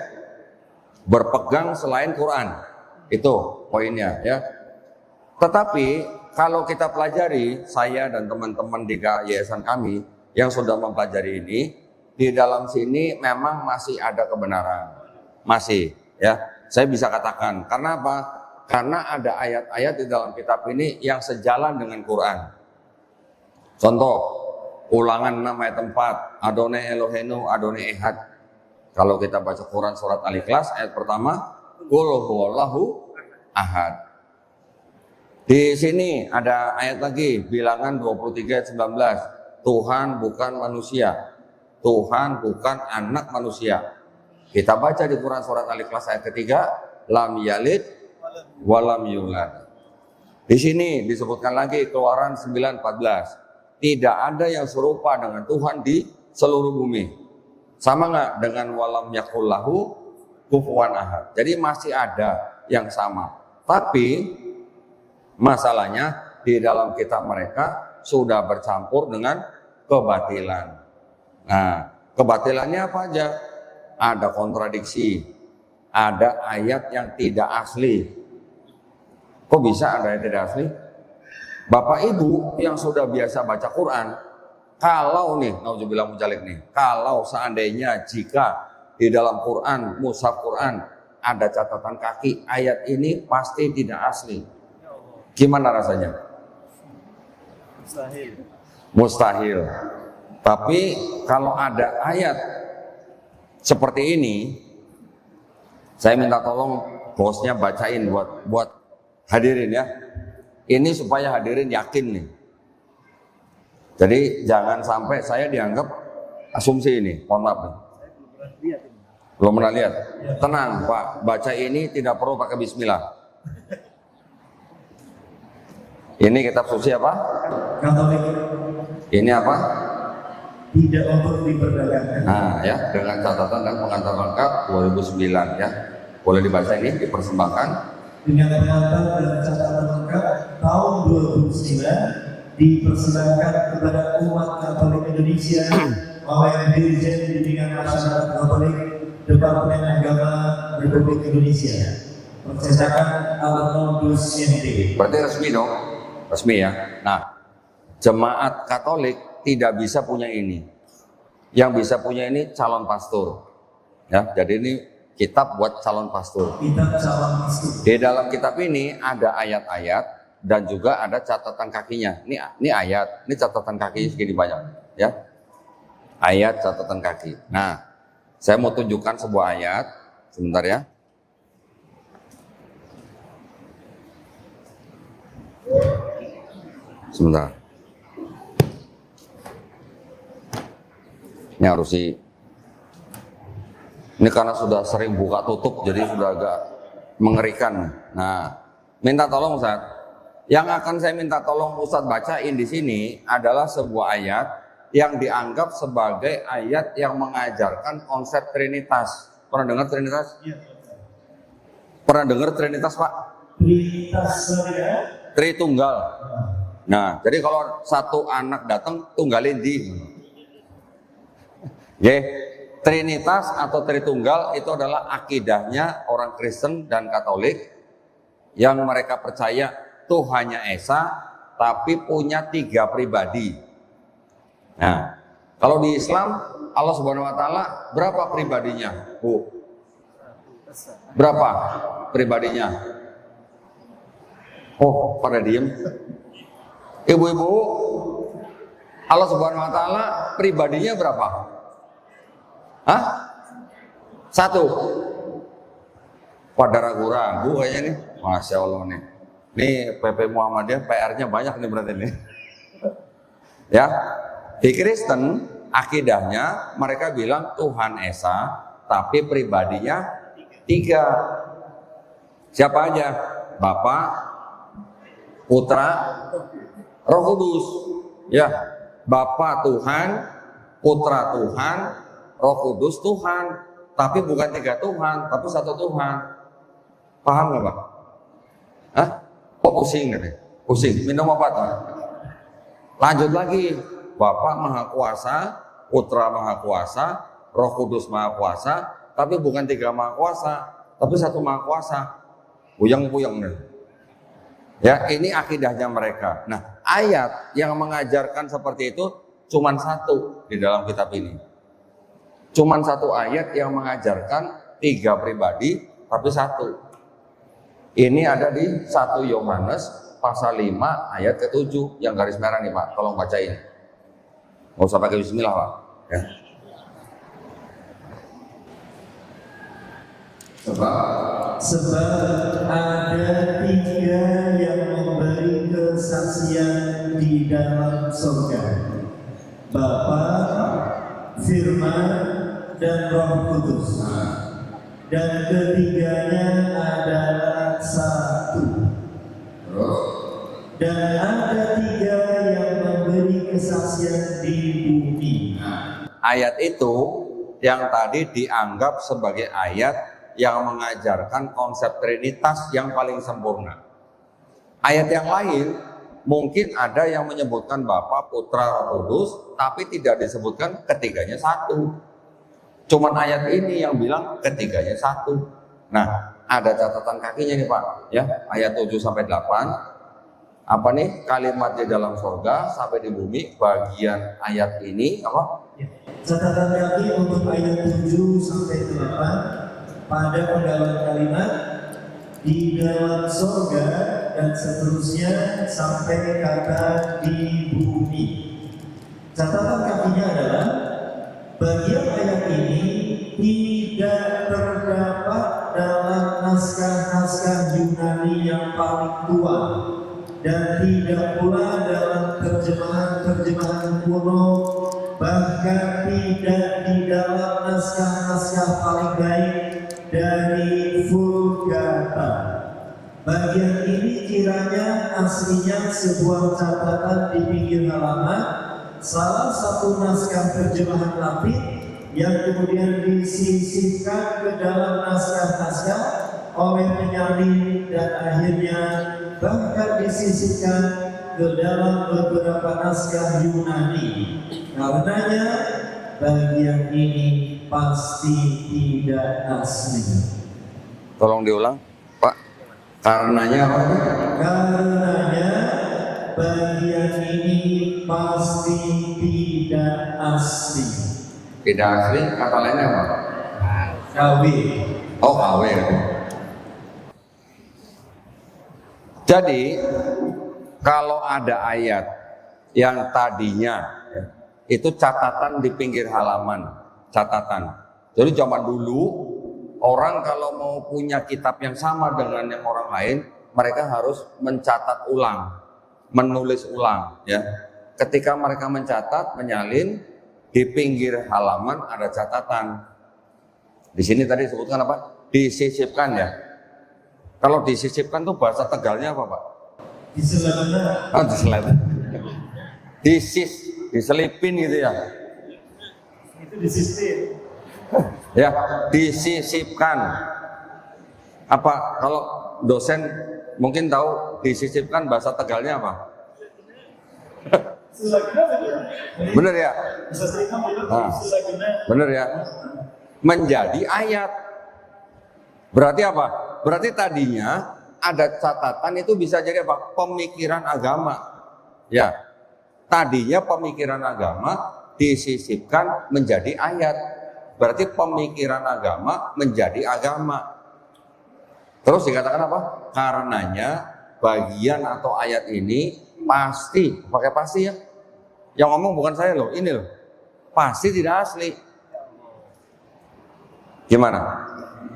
berpegang selain Quran. Itu poinnya ya. Tetapi kalau kita pelajari, saya dan teman-teman di yayasan kami yang sudah mempelajari ini, di dalam sini memang masih ada kebenaran. Masih ya. Saya bisa katakan, karena apa? Karena ada ayat-ayat di dalam kitab ini yang sejalan dengan Quran. Contoh, Ulangan 6 ayat 4, Adonai Elohenu, Adonai Ehad. Kalau kita baca Quran surat Al-Ikhlas ayat pertama, Qul huwallahu ahad. Di sini ada ayat lagi, Bilangan 23 ayat 19, Tuhan bukan manusia, Tuhan bukan anak manusia. Kita baca di Quran surat Al-Ikhlas ayat ketiga, Lam yalid walam yulad. Di sini disebutkan lagi Keluaran 9:14. tidak ada yang serupa dengan Tuhan di seluruh bumi. Sama nggak dengan walam yakul lahu kufuwan ahad. Jadi masih ada yang sama. Tapi masalahnya di dalam kitab mereka sudah bercampur dengan kebatilan. Nah, kebatilannya apa aja? Ada kontradiksi, ada ayat yang tidak asli. Kok bisa ada yang tidak asli? Bapak Ibu yang sudah biasa baca Quran, kalau nih, nauzubillah mujalik nih, kalau seandainya jika di dalam Quran, mushaf Quran ada catatan kaki, ayat ini pasti tidak asli. Gimana rasanya? Mustahil. Tapi kalau ada ayat seperti ini, saya minta tolong bosnya bacain buat hadirin ya. Ini supaya hadirin yakin nih. Jadi jangan sampai saya dianggap asumsi ini. Mohon maaf nih. Belum pernah lihat. Tenang Pak, baca ini tidak perlu pakai bismillah. Ini kitab suci apa? Katolik. Ini apa? Tidak untuk diperdagangkan. Nah ya, dengan catatan dan pengantar lengkap 2009 ya. Boleh dibaca ini, dipersembahkan. Dengan pengantar dan catatan lengkap tahun 2009 dipersembahkan kepada umat Katolik Indonesia oleh Dirjen Bimbingan Masyarakat Katolik Departemen Agama Republik Indonesia. Percetakan Al-Nordus NT. Berarti resmi dong? Resmi ya. Nah, jemaat Katolik tidak bisa punya ini. Yang bisa punya ini calon pastor. Ya, jadi ini kitab buat calon pastor. Kitab calon pastor. Di dalam kitab ini ada ayat-ayat dan juga ada catatan kakinya. Ini ayat, ini catatan kaki segini banyak, ya. Ayat catatan kaki. Nah, saya mau tunjukkan sebuah ayat, sebentar ya. Sebentar. Ini harus ini karena sudah sering buka tutup jadi sudah agak mengerikan. Nah, minta tolong Ustaz. Yang akan saya minta tolong Ustaz bacain di sini adalah sebuah ayat yang dianggap sebagai ayat yang mengajarkan konsep Trinitas. Pernah dengar Trinitas? Ya. Pernah dengar Trinitas, Pak? Trinitas saya. Tritunggal. Nah, jadi kalau satu anak datang tunggalin di. Trinitas atau Tritunggal itu adalah akidahnya orang Kristen dan Katolik yang mereka percaya Tuhannya Esa tapi punya 3 pribadi. Nah, kalau di Islam Allah Subhanahu wa taala berapa pribadinya, Bu? Berapa pribadinya? Oh, pada diem. Ibu-ibu, Allah Subhanahu wa taala pribadinya berapa? Hah? 1. Pada ragu-ragu kayaknya nih. Masya Allah nih. Nih PP Muhammadiyah PR-nya banyak nih berarti nih. Ya. Di Kristen akidahnya mereka bilang Tuhan Esa tapi pribadinya 3. Siapa aja? Bapa, Putra, Roh Kudus. Ya. Bapa Tuhan, Putra Tuhan, Roh Kudus Tuhan, tapi bukan 3 Tuhan, tapi 1 Tuhan. Paham nggak Pak? Hah? Kok pusing nih? Pusing. Minum obat Pak. Lanjut lagi. Bapa Maha Kuasa, Putra Maha Kuasa, Roh Kudus Maha Kuasa, tapi bukan 3 Maha Kuasa, tapi 1 Maha Kuasa. Puyeng-puyeng nih. Ya, ini akidahnya mereka. Nah, ayat yang mengajarkan seperti itu cuman 1 di dalam kitab ini. Cuman 1 ayat yang mengajarkan 3 pribadi, tapi 1. Ini ada di 1 Yohanes pasal 5 ayat ke-7 yang garis merah nih Pak, tolong bacain. Nggak usah pakai bismillah Pak. Ya. Sebab ada 3 yang memberi kesaksian di dalam surga, Bapa, Firman, dan Roh Kudus. Dan ketiganya adalah 1. Dan ada 3 yang memberi kesaksian di bumi. Ayat itu yang tadi dianggap sebagai ayat yang mengajarkan konsep Trinitas yang paling sempurna. Ayat yang lain mungkin ada yang menyebutkan Bapa, Putra, Roh Kudus, tapi tidak disebutkan ketiganya satu. Cuman ayat ini yang bilang ketiganya satu. Nah, ada catatan kakinya nih Pak, ya, ayat 7 sampai 8. Apa nih? Kalimat di dalam surga sampai di bumi, bagian ayat ini apa? Catatan kaki untuk ayat 7 sampai 8 pada penggalan kalimat di dalam surga dan seterusnya sampai kata di bumi. Catatan kakinya adalah bagian ayat ini tidak terdapat dalam naskah-naskah Yunani yang paling tua dan tidak pula dalam terjemahan-terjemahan kuno, bahkan tidak di dalam naskah-naskah paling baik dari Vulgata. Bagian ini kiranya aslinya sebuah catatan di pinggir halaman salah satu naskah terjemahan Latin yang kemudian disisipkan ke dalam naskah-naskah oleh penyalin dan akhirnya bahkan disisipkan ke dalam beberapa naskah Yunani. Karenanya bagian ini pasti tidak asli. Tolong diulang, Pak. Karenanya apa? Karenanya bagian ini pasti tidak asli. Tidak asli, kata lainnya apa? KW. Oh, KW. Jadi, kalau ada ayat yang tadinya itu catatan di pinggir halaman, catatan. Jadi zaman dulu orang kalau mau punya kitab yang sama dengan yang orang lain, mereka harus mencatat ulang, menulis ulang, ya. Ketika mereka mencatat, menyalin, di pinggir halaman ada catatan. Di sini tadi disebutkan apa? Disisipkan, ya. Kalau disisipkan tuh bahasa Tegalnya apa, Pak? Diselipkan. Oh, diselipkan. Diselipin gitu ya. Itu disisip. Ya, disisipkan. Apa kalau dosen mungkin tahu disisipkan bahasa Tegalnya apa? Bener ya? Nah, bener ya? Menjadi ayat. Berarti apa? Berarti tadinya ada catatan itu bisa jadi apa? Pemikiran agama. Ya. Tadinya pemikiran agama disisipkan menjadi ayat. Berarti pemikiran agama menjadi agama. Terus dikatakan apa? Karenanya bagian atau ayat ini pasti, pakai pasti ya. Yang ngomong bukan saya loh, ini loh. Pasti tidak asli. Gimana?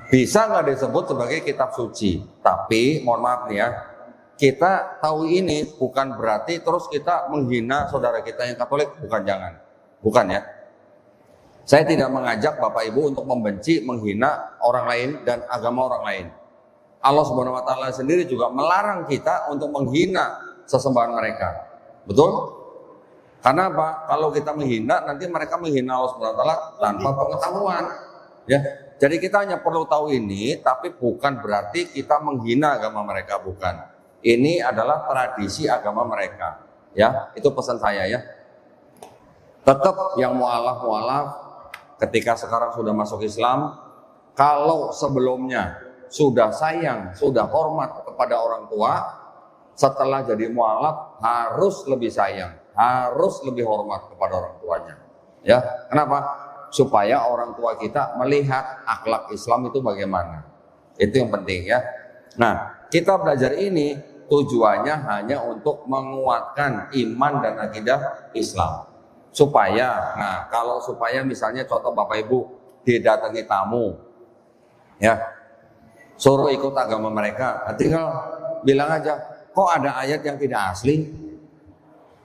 Bisa nggak disebut sebagai kitab suci? Tapi mohon maaf nih ya, kita tahu ini bukan berarti terus kita menghina saudara kita yang Katolik, bukan, jangan. Bukan ya. Saya tidak mengajak Bapak Ibu untuk membenci, menghina orang lain dan agama orang lain. Allah Subhanahu wa taala sendiri juga melarang kita untuk menghina sesembahan mereka. Betul? Karena apa? Kalau kita menghina, nanti mereka menghina Allah Subhanahu wa taala tanpa pengetahuan. Ya. Jadi kita hanya perlu tahu ini, tapi bukan berarti kita menghina agama mereka, bukan. Ini adalah tradisi agama mereka. Ya, itu pesan saya ya. Tetap yang mualaf ketika sekarang sudah masuk Islam, kalau sebelumnya sudah sayang, sudah hormat kepada orang tua, setelah jadi mualaf harus lebih sayang, harus lebih hormat kepada orang tuanya. Ya, kenapa? Supaya orang tua kita melihat akhlak Islam itu bagaimana. Itu yang penting ya. Nah, kita belajar ini tujuannya hanya untuk menguatkan iman dan akidah Islam. Supaya, nah kalau supaya misalnya contoh Bapak Ibu didatangi tamu, ya, suruh ikut agama mereka, tinggal bilang aja, kok ada ayat yang tidak asli?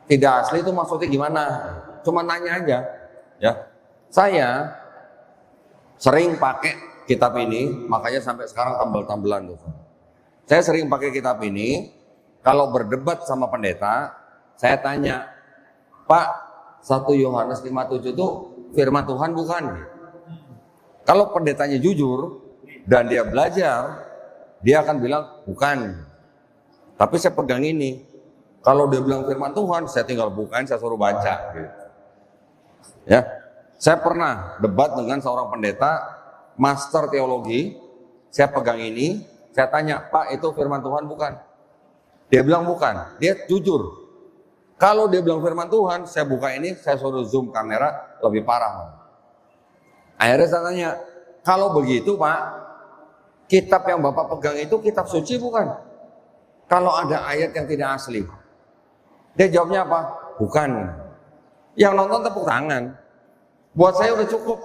Tidak asli itu maksudnya gimana? Cuma nanya aja, ya. Saya sering pakai kitab ini, makanya sampai sekarang tambal-tambelan tuh. Saya sering pakai kitab ini, kalau berdebat sama pendeta, saya tanya, Pak, 1 Yohanes 5:7 itu firman Tuhan bukan? Kalau pendetanya jujur dan dia belajar, dia akan bilang bukan. Tapi saya pegang ini. Kalau dia bilang firman Tuhan, saya tinggal bukain, saya suruh baca. Gitu. Ya, saya pernah debat dengan seorang pendeta, master teologi. Saya pegang ini, saya tanya, Pak, itu firman Tuhan bukan? Dia bilang bukan. Dia jujur. Kalau dia bilang firman Tuhan, saya buka ini, saya suruh zoom kamera, lebih parah. Akhirnya saya tanya, kalau begitu Pak, kitab yang Bapak pegang itu kitab suci bukan? Kalau ada ayat yang tidak asli. Dia jawabnya apa? Bukan. Yang nonton tepuk tangan. Buat saya udah cukup.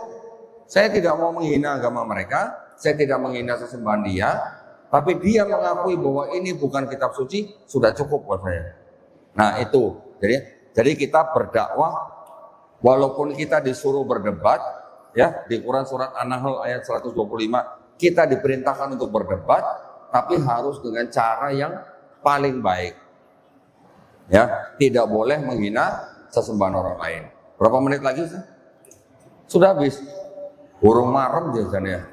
Saya tidak mau menghina agama mereka, saya tidak menghina sesembahan dia, tapi dia mengakui bahwa ini bukan kitab suci, sudah cukup buat saya. Nah itu, jadi kita berdakwah, walaupun kita disuruh berdebat, ya di Quran surat An-Nahl ayat 125, kita diperintahkan untuk berdebat, tapi harus dengan cara yang paling baik. Ya, tidak boleh menghina sesembahan orang lain. Berapa menit lagi sih? Sudah habis. Urung marem jajannya.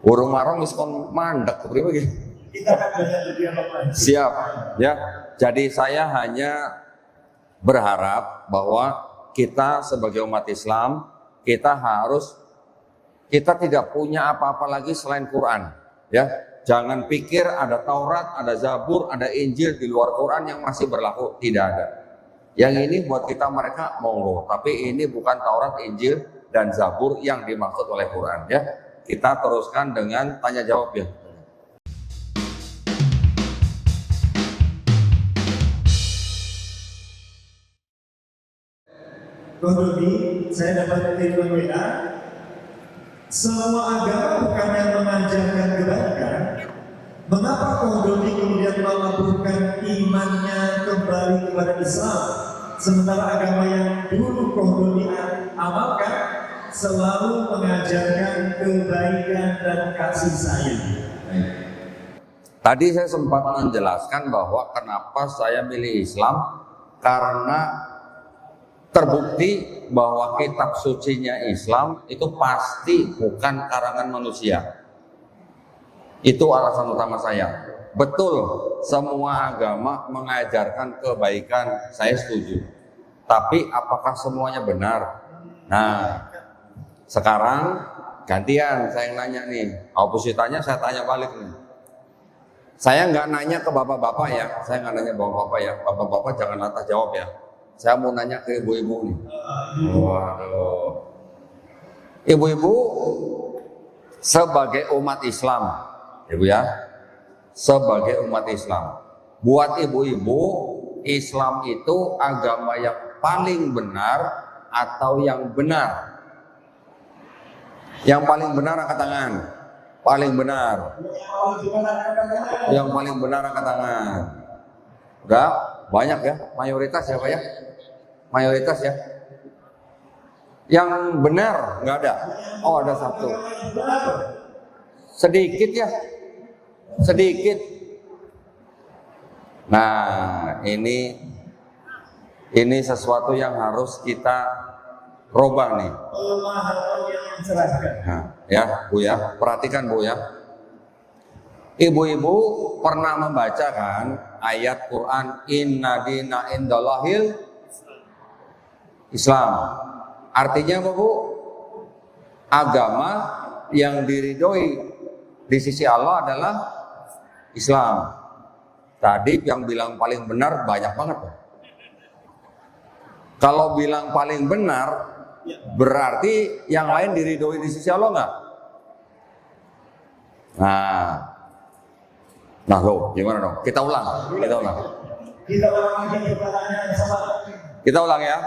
Urung marem wis kon mandek begini. Kita akan belajar lebih apa? Siap, ya. Jadi saya hanya berharap bahwa kita sebagai umat Islam, kita tidak punya apa-apa lagi selain Quran, ya. Jangan pikir ada Taurat, ada Zabur, ada Injil di luar Quran yang masih berlaku, tidak ada. Yang ini buat kita mereka monggo, tapi ini bukan Taurat, Injil dan Zabur yang dimaksud oleh Quran, ya. Kita teruskan dengan tanya jawab ya. Kohdomi, saya dapat telepon WA. Semua agama bukannya mengajarkan kebaikan. Mengapa Kohdomi kemudian melabuhkan imannya kembali kepada Islam? Sementara agama yang dulu Kohdomi amalkan selalu mengajarkan kebaikan dan kasih sayang. Tadi saya sempat menjelaskan bahwa kenapa saya milih Islam, karena terbukti bahwa kitab sucinya Islam itu pasti bukan karangan manusia. Itu alasan utama saya. Betul, semua agama mengajarkan kebaikan, saya setuju. Tapi apakah semuanya benar? Nah, sekarang gantian saya yang nanya nih. Opositanya saya tanya balik nih. Saya nggak nanya ke bapak-bapak ya, saya nggak nanya bapak-bapak ya. Bapak-bapak jangan lantas jawab ya. Saya mau nanya ke ibu-ibu nih. Waduh. Ibu-ibu sebagai umat Islam, ibu ya, sebagai umat Islam. Buat ibu-ibu, Islam itu agama yang paling benar atau yang benar? Yang paling benar angkat tangan. Paling benar. Yang paling benar angkat tangan. Udah banyak ya, mayoritas ya Pak ya? Mayoritas ya. Yang benar nggak ada. Oh ada satu. Sedikit ya. Sedikit. Nah ini sesuatu yang harus kita robah nih. Nah, ya Bu ya, perhatikan Bu ya. Ibu-ibu pernah membaca kan ayat Quran inna dina indallahil Islam. Artinya apa Bu? Agama yang diridhoi di sisi Allah adalah Islam. Tadi yang bilang paling benar banyak banget. Kalau bilang paling benar berarti yang lain diridhoi di sisi Allah enggak? Nah loh, gimana dong? Kita ulang. Kita ulang ya.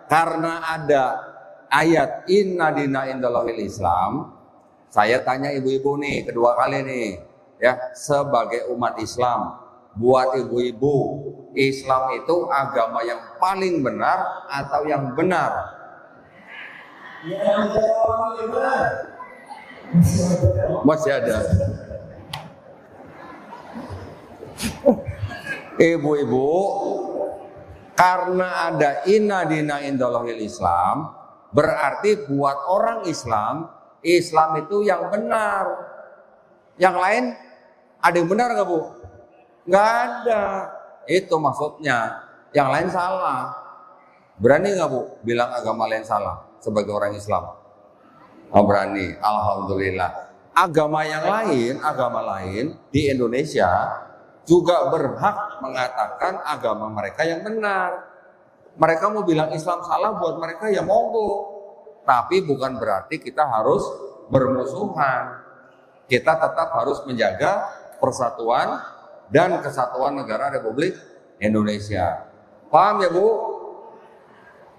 Karena ada ayat inna dina indallahil Islam, saya tanya ibu-ibu nih kedua kali nih, ya sebagai umat Islam, buat ibu-ibu, Islam itu agama yang paling benar atau yang benar? Masih ada. Ibu-ibu Karena ada inna dina indallahil Islam, berarti buat orang Islam, Islam itu yang benar. Yang lain ada yang benar nggak Bu? Nggak ada. Itu maksudnya. Yang lain salah. Berani nggak Bu bilang agama lain salah sebagai orang Islam? Oh, berani. Alhamdulillah. Agama lain di Indonesia juga berhak mengatakan agama mereka yang benar. Mereka mau bilang Islam salah buat mereka ya monggo. Tapi bukan berarti kita harus bermusuhan. Kita tetap harus menjaga persatuan dan kesatuan negara Republik Indonesia. Paham ya Bu?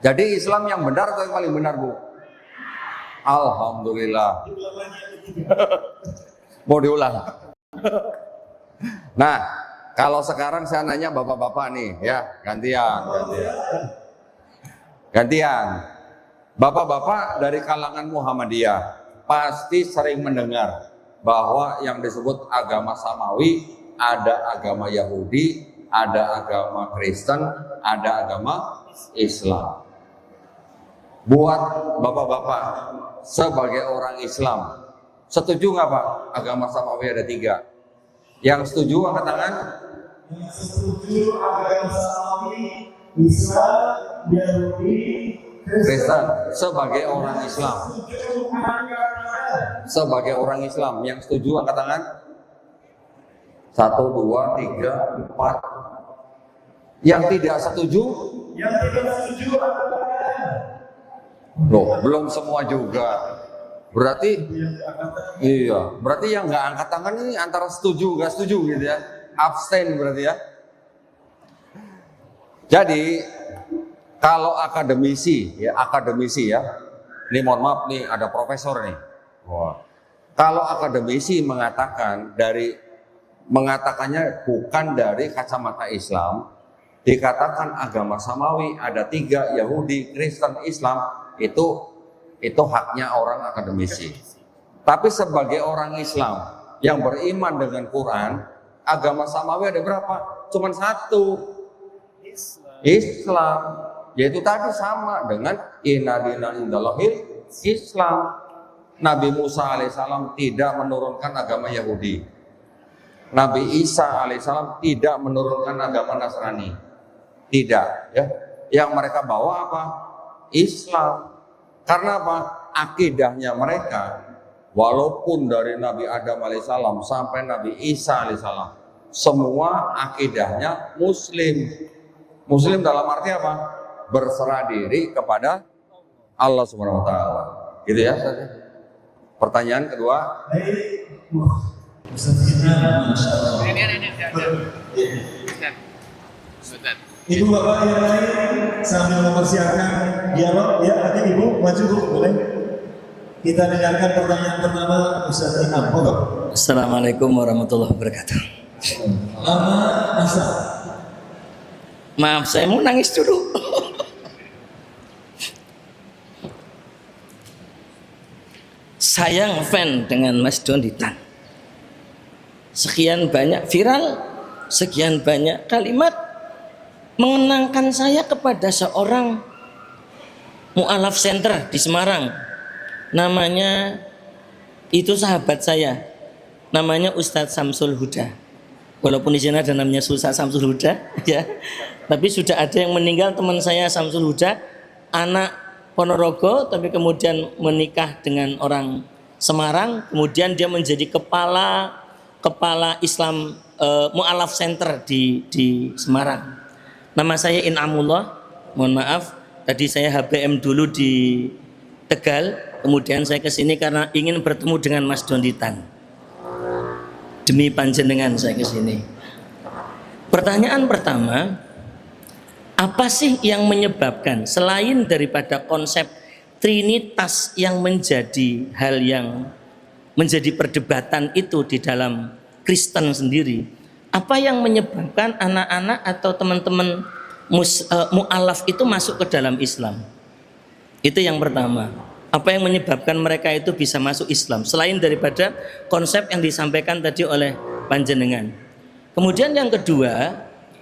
Jadi Islam yang benar atau yang paling benar Bu? Alhamdulillah. Mau diulang? Nah, kalau sekarang saya nanya bapak-bapak nih, ya gantian. Bapak-bapak dari kalangan Muhammadiyah pasti sering mendengar bahwa yang disebut agama Samawi ada agama Yahudi, ada agama Kristen, ada agama Islam. Buat bapak-bapak sebagai orang Islam, setuju nggak Pak? Agama Samawi ada 3. Yang setuju angkat tangan. Yang setuju agama Samawi, Islam, Yahudi, Kristen sebagai orang Islam. Sebagai orang Islam yang setuju angkat tangan. 1, 2, 3, 4. Yang tidak setuju? Yang tidak setuju angkat tangan. Loh, belum semua juga. Berarti iya, berarti yang nggak angkat tangan ini antara setuju nggak setuju gitu ya. Abstain berarti ya. Jadi kalau akademisi ya, ini mohon maaf nih ada profesor nih. Wah. Kalau akademisi mengatakannya bukan dari kacamata Islam, dikatakan agama Samawi ada 3, Yahudi, Kristen, Islam, itu haknya orang akademisi. Tapi sebagai orang Islam yang beriman dengan Quran, agama Samawi ada berapa? Cuman 1, Islam. Yaitu tadi sama dengan inna dina indallahil Islam. Nabi Musa alaihissalam tidak menurunkan agama Yahudi. Nabi Isa alaihissalam tidak menurunkan agama Nasrani. Tidak, ya. Yang mereka bawa apa? Islam. Karena apa? Akidahnya mereka, walaupun dari Nabi Adam alaihissalam sampai Nabi Isa alaihissalam, semua akidahnya Muslim. Muslim dalam arti apa? Berserah diri kepada Allah Subhanahu Wa Taala. Gitu ya. Pertanyaan kedua. Ibu bapak yang lain sambil mempersiapkan dialog, ya nanti ibu maju Bu, boleh. Kita dengarkan pertanyaan pertama Ustaz Imam. Assalamualaikum warahmatullahi wabarakatuh. Lama masa. Maaf, saya mau nangis dulu. Saya ngefans dengan Mas Donditan. Sekian banyak viral, sekian banyak kalimat mengenangkan saya kepada seorang mu'alaf center di Semarang. Namanya itu sahabat saya, namanya Ustadz Samsul Huda. Walaupun di sini ada namanya Ustadz Samsul Huda, ya. Tapi sudah ada yang meninggal teman saya Samsul Huda, anak Ponorogo, tapi kemudian menikah dengan orang Semarang, kemudian dia menjadi kepala Islam mu'alaf center di Semarang. Nama saya Inamullah, mohon maaf, tadi saya HBM dulu di Tegal, kemudian saya ke sini karena ingin bertemu dengan Mas Donditan. Demi panjenengan saya ke sini. Pertanyaan pertama, apa sih yang menyebabkan selain daripada konsep Trinitas yang menjadi hal yang menjadi perdebatan itu di dalam Kristen sendiri, apa yang menyebabkan anak-anak atau teman-teman mu'alaf itu masuk ke dalam Islam? Itu yang pertama. Apa yang menyebabkan mereka itu bisa masuk Islam selain daripada konsep yang disampaikan tadi oleh panjenengan? Kemudian yang kedua,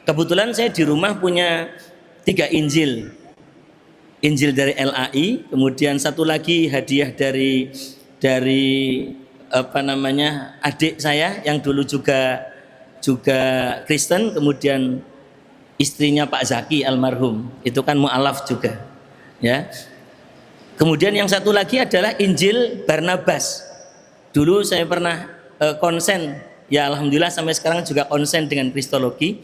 kebetulan saya di rumah punya 3 Injil. Injil dari LAI, kemudian satu lagi hadiah dari adik saya yang dulu juga Kristen, kemudian istrinya Pak Zaki almarhum, itu kan mu'alaf juga, ya. Kemudian yang satu lagi adalah Injil Barnabas. Dulu saya pernah konsen, ya alhamdulillah sampai sekarang juga konsen dengan kristologi.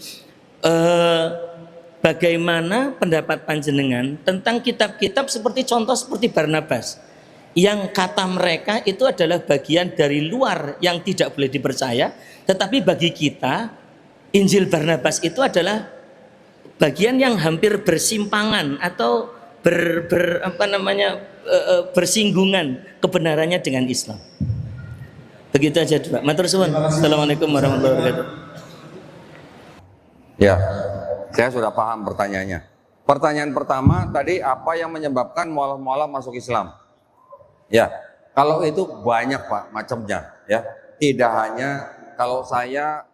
Bagaimana pendapat panjenengan tentang kitab-kitab seperti contoh seperti Barnabas, yang kata mereka itu adalah bagian dari luar yang tidak boleh dipercaya, tetapi bagi kita Injil Barnabas itu adalah bagian yang hampir bersimpangan atau bersinggungan kebenarannya dengan Islam. Begitu aja, Pak. Matur suwun. Assalamualaikum warahmatullahi wabarakatuh. Ya, saya sudah paham pertanyaannya. Pertanyaan pertama tadi, apa yang menyebabkan mualaf-mualaf masuk Islam? Ya, kalau itu banyak Pak macamnya, ya. Tidak hanya kalau saya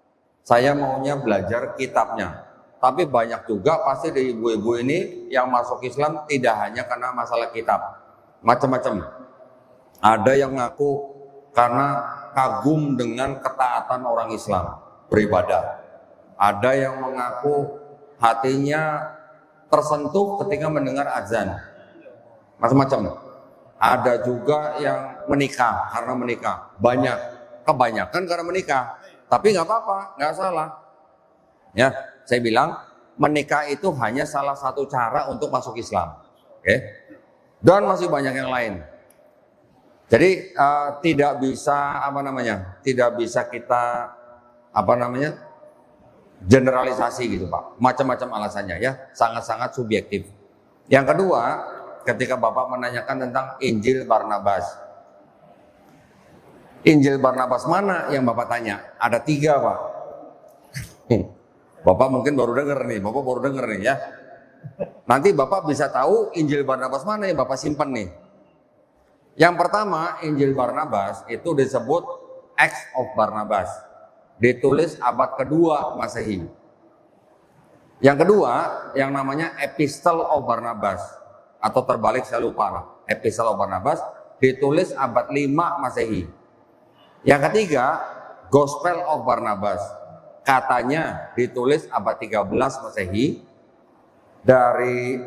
maunya belajar kitabnya, tapi banyak juga pasti dari ibu-ibu ini yang masuk Islam tidak hanya karena masalah kitab, macam-macam. Ada yang ngaku karena kagum dengan ketaatan orang Islam beribadah. Ada yang mengaku hatinya tersentuh ketika mendengar azan, macam-macam. Ada juga yang menikah karena menikah, kebanyakan karena menikah. Tapi nggak apa-apa, nggak salah. Ya, saya bilang menikah itu hanya salah satu cara untuk masuk Islam, oke? Dan masih banyak yang lain. Jadi tidak bisa kita generalisasi gitu Pak. Macam-macam alasannya ya, sangat-sangat subjektif. Yang kedua, ketika Bapak menanyakan tentang Injil Barnabas. Injil Barnabas mana yang Bapak tanya? Ada 3 Pak. Bapak mungkin baru dengar nih, ya. Nanti Bapak bisa tahu Injil Barnabas mana yang Bapak simpan nih. Yang pertama, Injil Barnabas itu disebut Acts of Barnabas. Ditulis abad kedua Masehi. Yang kedua, yang namanya Epistle of Barnabas. Atau terbalik saya lupa lah. Epistle of Barnabas ditulis abad 5 Masehi. Yang ketiga, Gospel of Barnabas. Katanya ditulis abad 13 Masehi. Dari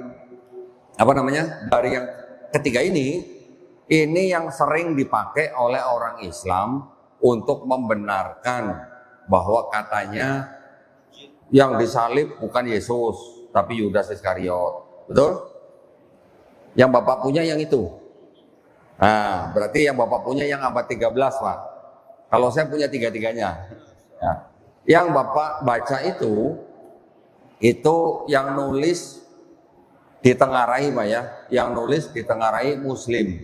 yang ketiga ini yang sering dipakai oleh orang Islam untuk membenarkan bahwa katanya yang disalib bukan Yesus, tapi Yudas Iskariot. Betul? Yang Bapak punya yang itu. Nah, berarti yang Bapak punya yang abad 13, Pak. Kalau saya punya 3-tiganya. Ya. Yang Bapak baca itu yang nulis ditengarai Pak ya, yang nulis ditengarai Muslim.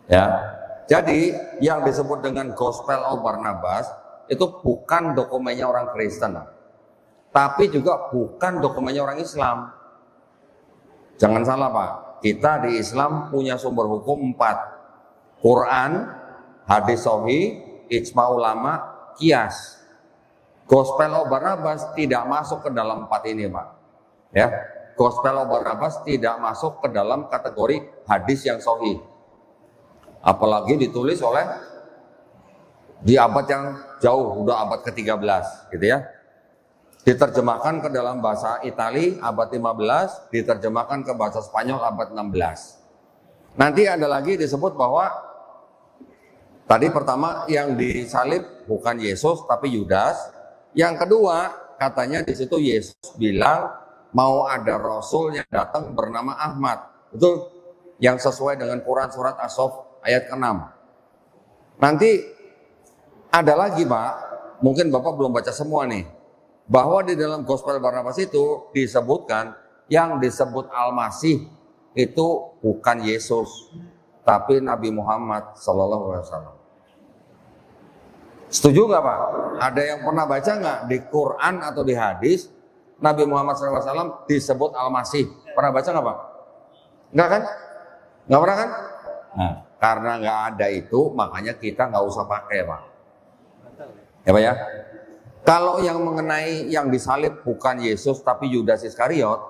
Ya. Jadi yang disebut dengan Gospel of Barnabas itu bukan dokumennya orang Kristen, tapi juga bukan dokumennya orang Islam. Jangan salah Pak, kita di Islam punya sumber hukum 4. Quran, hadis sahih, ijma ulama, qiyas. Gospel of Barnabas tidak masuk ke dalam 4 ini Pak. Ya, Gospel of Barnabas tidak masuk ke dalam kategori hadis yang sahih. Apalagi ditulis oleh di abad yang jauh, udah abad ke-13 gitu ya. Diterjemahkan ke dalam bahasa Itali abad 15, diterjemahkan ke bahasa Spanyol abad 16. Nanti ada lagi disebut bahwa tadi pertama yang disalib bukan Yesus tapi Yudas. Yang kedua katanya di situ Yesus bilang mau ada rasul yang datang bernama Ahmad. Betul? Yang sesuai dengan Quran surat As-Saff ayat ke-6. Nanti ada lagi Pak, mungkin Bapak belum baca semua nih, bahwa di dalam Gospel Barnabas itu disebutkan yang disebut Al-Masih itu bukan Yesus, tapi Nabi Muhammad SAW. Setuju nggak Pak? Ada yang pernah baca nggak di Quran atau di hadis Nabi Muhammad SAW disebut Al-Masih? Pernah baca nggak Pak? Nggak kan? Nggak pernah kan? Nah, karena nggak ada itu, makanya kita nggak usah pakai Pak. Ya Pak ya? Kalau yang mengenai yang disalib bukan Yesus tapi Yudas Iskariot,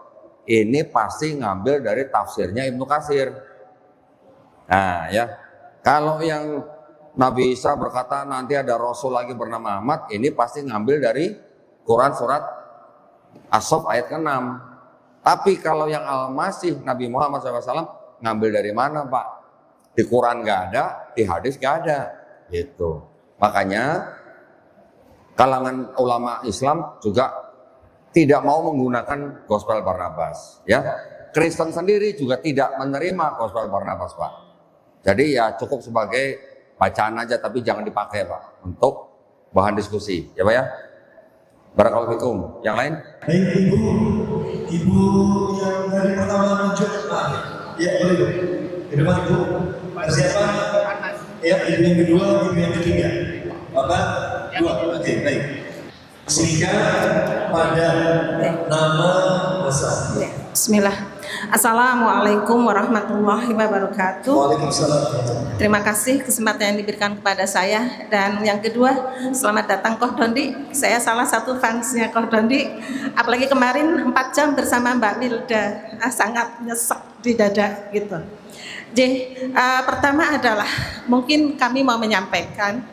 ini pasti ngambil dari tafsirnya Ibnu Katsir. Nah ya, kalau yang Nabi Isa berkata nanti ada Rasul lagi bernama Ahmad, ini pasti ngambil dari Quran surat As-Saff ayat ke-6. Tapi kalau yang Al-Masih Nabi Muhammad SAW ngambil dari mana Pak? Di Quran nggak ada, di hadis nggak ada, gitu. Makanya kalangan ulama Islam juga tidak mau menggunakan Gospel Barnabas, ya. Kristen sendiri juga tidak menerima Gospel Barnabas, Pak. Jadi ya cukup sebagai bacaan aja, tapi jangan dipakai, Pak, untuk bahan diskusi, ya Pak ya. Barakallahu fikum. Yang lain? Baik, ibu yang dari pertama muncul, ya boleh Bu. Di depan Ibu. Siapa? Ya, ibu yang kedua, ibu yang ketiga. Bapak dua. Oke, baik. Singkat pada nama besar. Bismillah. Assalamualaikum warahmatullahi wabarakatuh. Waalaikumsalam. Terima kasih kesempatan yang diberikan kepada saya. Dan yang kedua, selamat datang Koh Dondi. Saya salah satu fansnya Koh Dondi. Apalagi kemarin 4 jam bersama Mbak Wilda, sangat nyesek di dada gitu. Jadi pertama adalah mungkin kami mau menyampaikan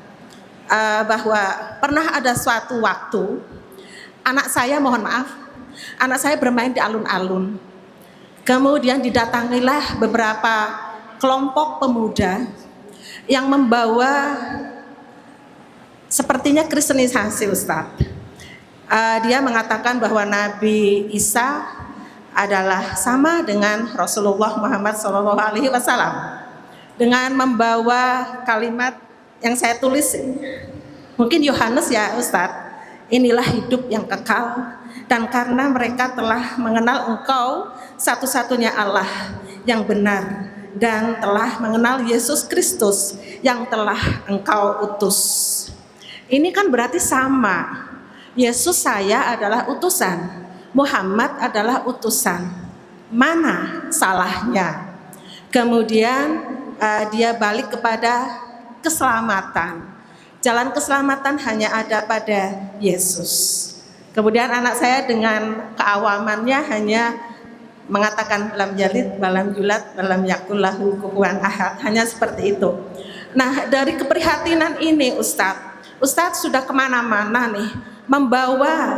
bahwa pernah ada suatu waktu anak saya, mohon maaf, anak saya bermain di alun-alun. Kemudian didatangilah beberapa kelompok pemuda yang membawa sepertinya kristenisasi, Ustadz. Dia mengatakan bahwa Nabi Isa adalah sama dengan Rasulullah Muhammad SAW dengan membawa kalimat yang saya tulis. Mungkin Yohanes ya Ustadz. Inilah hidup yang kekal, dan karena mereka telah mengenal Engkau satu-satunya Allah yang benar, dan telah mengenal Yesus Kristus yang telah Engkau utus. Ini kan berarti sama. Yesus saya adalah utusan, Muhammad adalah utusan. Mana salahnya? Kemudian dia balik kepada keselamatan. Jalan keselamatan hanya ada pada Yesus. Kemudian anak saya dengan keawamannya hanya mengatakan lam yalid walam yulad walam yakul lahu kufuwan ahad, hanya seperti itu. Nah, dari keprihatinan ini Ustadz sudah kemana-mana nih membawa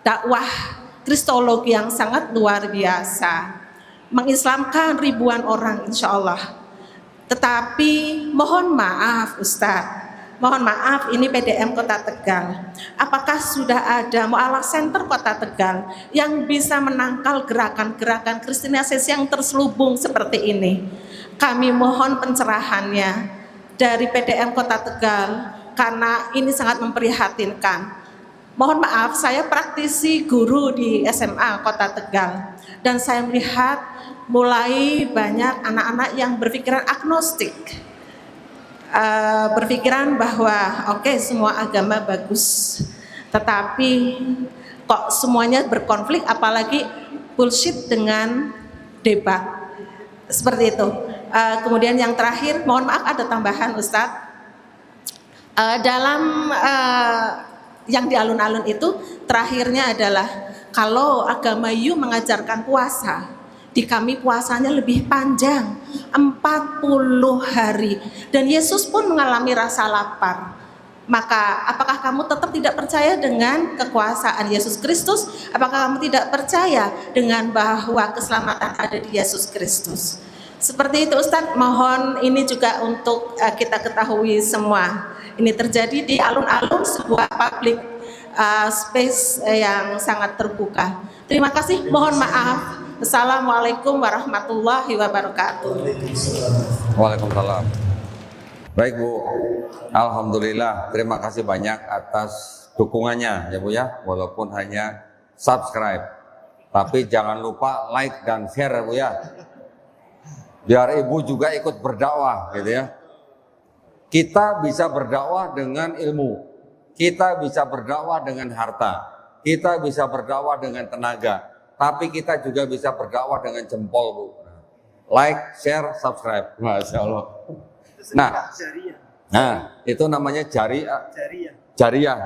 dakwah kristologi yang sangat luar biasa, mengislamkan ribuan orang insya Allah. Tetapi mohon maaf Ustadz, mohon maaf ini PDM Kota Tegal. Apakah sudah ada Mu'alaf Center Kota Tegal yang bisa menangkal gerakan-gerakan kristenisasi yang terselubung seperti ini? Kami mohon pencerahannya dari PDM Kota Tegal karena ini sangat memprihatinkan. Mohon maaf, saya praktisi guru di SMA Kota Tegal dan saya melihat mulai banyak anak-anak yang berpikiran agnostik, berpikiran bahwa oke, semua agama bagus, tetapi kok semuanya berkonflik, apalagi bullshit dengan debat seperti itu. Kemudian yang terakhir, mohon maaf ada tambahan Ustadz, dalam yang di alun-alun itu terakhirnya adalah kalau agama Yu mengajarkan puasa, di kami puasanya lebih panjang, 40 hari. Dan Yesus pun mengalami rasa lapar. Maka apakah kamu tetap tidak percaya dengan kekuasaan Yesus Kristus? Apakah kamu tidak percaya dengan bahwa keselamatan ada di Yesus Kristus? Seperti itu Ustadz, mohon ini juga untuk kita ketahui semua. Ini terjadi di alun-alun sebuah public space yang sangat terbuka. Terima kasih, mohon maaf. Assalamualaikum warahmatullahi wabarakatuh. Waalaikumsalam. Baik Bu, alhamdulillah. Terima kasih banyak atas dukungannya ya Bu ya. Walaupun hanya subscribe, tapi jangan lupa like dan share ya Bu ya. Biar Ibu juga ikut berdakwah gitu ya. Kita bisa berdakwah dengan ilmu, kita bisa berdakwah dengan harta, kita bisa berdakwah dengan tenaga. Tapi kita juga bisa berdakwah dengan jempol Bu. Like, share, subscribe. Masya Allah. Nah, itu namanya jariah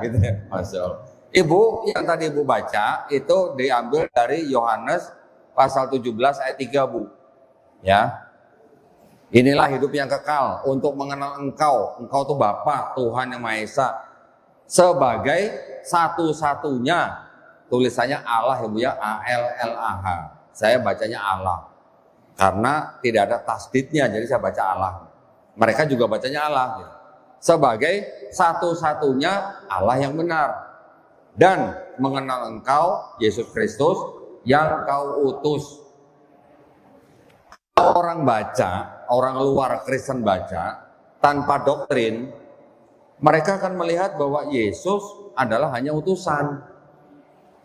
gitu ya. Masya Allah. Ibu, yang tadi Ibu baca itu diambil dari Yohanes pasal 17 ayat 3, Bu. Ya. Inilah hidup yang kekal, untuk mengenal Engkau itu Bapa, Tuhan yang Maha Esa, sebagai satu-satunya. Tulisannya Allah ya Bu ya, A-L-L-A-H. Saya bacanya Allah. Karena tidak ada tasdidnya, jadi saya baca Allah. Mereka juga bacanya Allah. Gitu. Sebagai satu-satunya Allah yang benar. Dan mengenal Engkau, Yesus Kristus, yang Kau utus. Orang baca, orang luar Kristen baca, tanpa doktrin, mereka akan melihat bahwa Yesus adalah hanya utusan.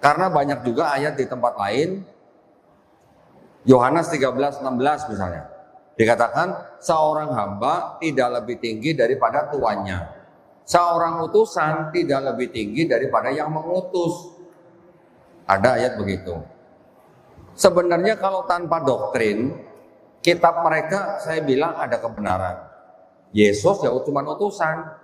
Karena banyak juga ayat di tempat lain, Yohanes 13:16 misalnya, dikatakan seorang hamba tidak lebih tinggi daripada tuannya. Seorang utusan tidak lebih tinggi daripada yang mengutus. Ada ayat begitu. Sebenarnya kalau tanpa doktrin, kitab mereka saya bilang ada kebenaran. Yesus ya cuma utusan.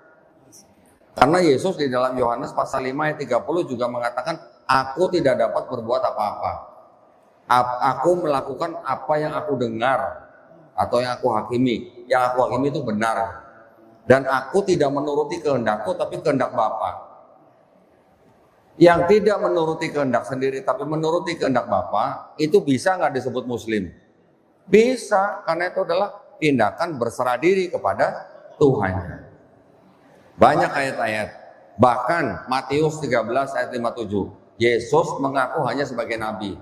Karena Yesus di dalam Yohanes pasal 5 ayat 30 juga mengatakan, aku tidak dapat berbuat apa-apa. Aku melakukan apa yang aku dengar atau yang aku hakimi. Yang aku hakimi itu benar. Dan aku tidak menuruti kehendakku tapi kehendak Bapa. Yang tidak menuruti kehendak sendiri tapi menuruti kehendak Bapa, itu bisa nggak disebut Muslim? Bisa, karena itu adalah tindakan berserah diri kepada Tuhan. Banyak ayat-ayat. Bahkan Matius 13 ayat 57. Yesus mengaku hanya sebagai nabi.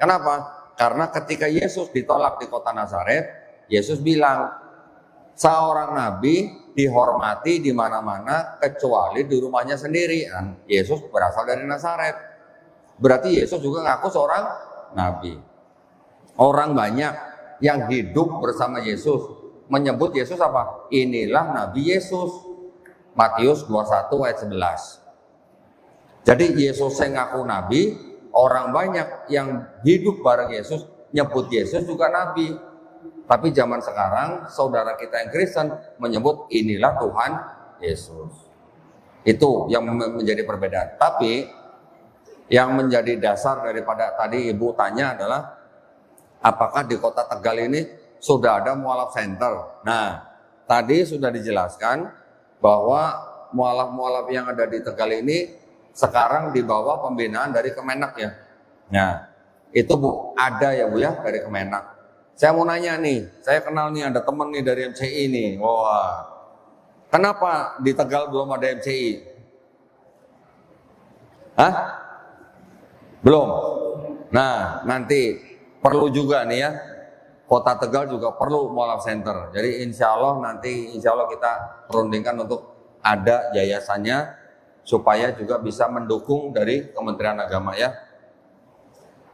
Kenapa? Karena ketika Yesus ditolak di kota Nazaret, Yesus bilang, seorang nabi dihormati di mana-mana kecuali di rumahnya sendiri. Dan Yesus berasal dari Nazaret. Berarti Yesus juga ngaku seorang nabi. Orang banyak yang hidup bersama Yesus menyebut Yesus apa? Inilah Nabi Yesus. Matius 21 ayat 11. Jadi Yesus yang ngaku nabi, orang banyak yang hidup bareng Yesus nyebut Yesus juga nabi. Tapi zaman sekarang saudara kita yang Kristen menyebut inilah Tuhan Yesus. Itu yang menjadi perbedaan. Tapi yang menjadi dasar daripada tadi Ibu tanya adalah, apakah di kota Tegal ini sudah ada mualaf center? Nah, tadi sudah dijelaskan bahwa mualaf-mualaf yang ada di Tegal ini sekarang di bawah pembinaan dari Kemenak ya. Nah, itu Bu, ada ya Bu ya dari Kemenak. Saya mau nanya nih, saya kenal nih ada teman nih dari MCI nih. Wah, kenapa di Tegal belum ada MCI? Hah? Belum? Nah, nanti perlu juga nih ya, Kota Tegal juga perlu mualaf center. Jadi insya Allah kita perundingkan untuk ada yayasannya supaya juga bisa mendukung dari Kementerian Agama ya.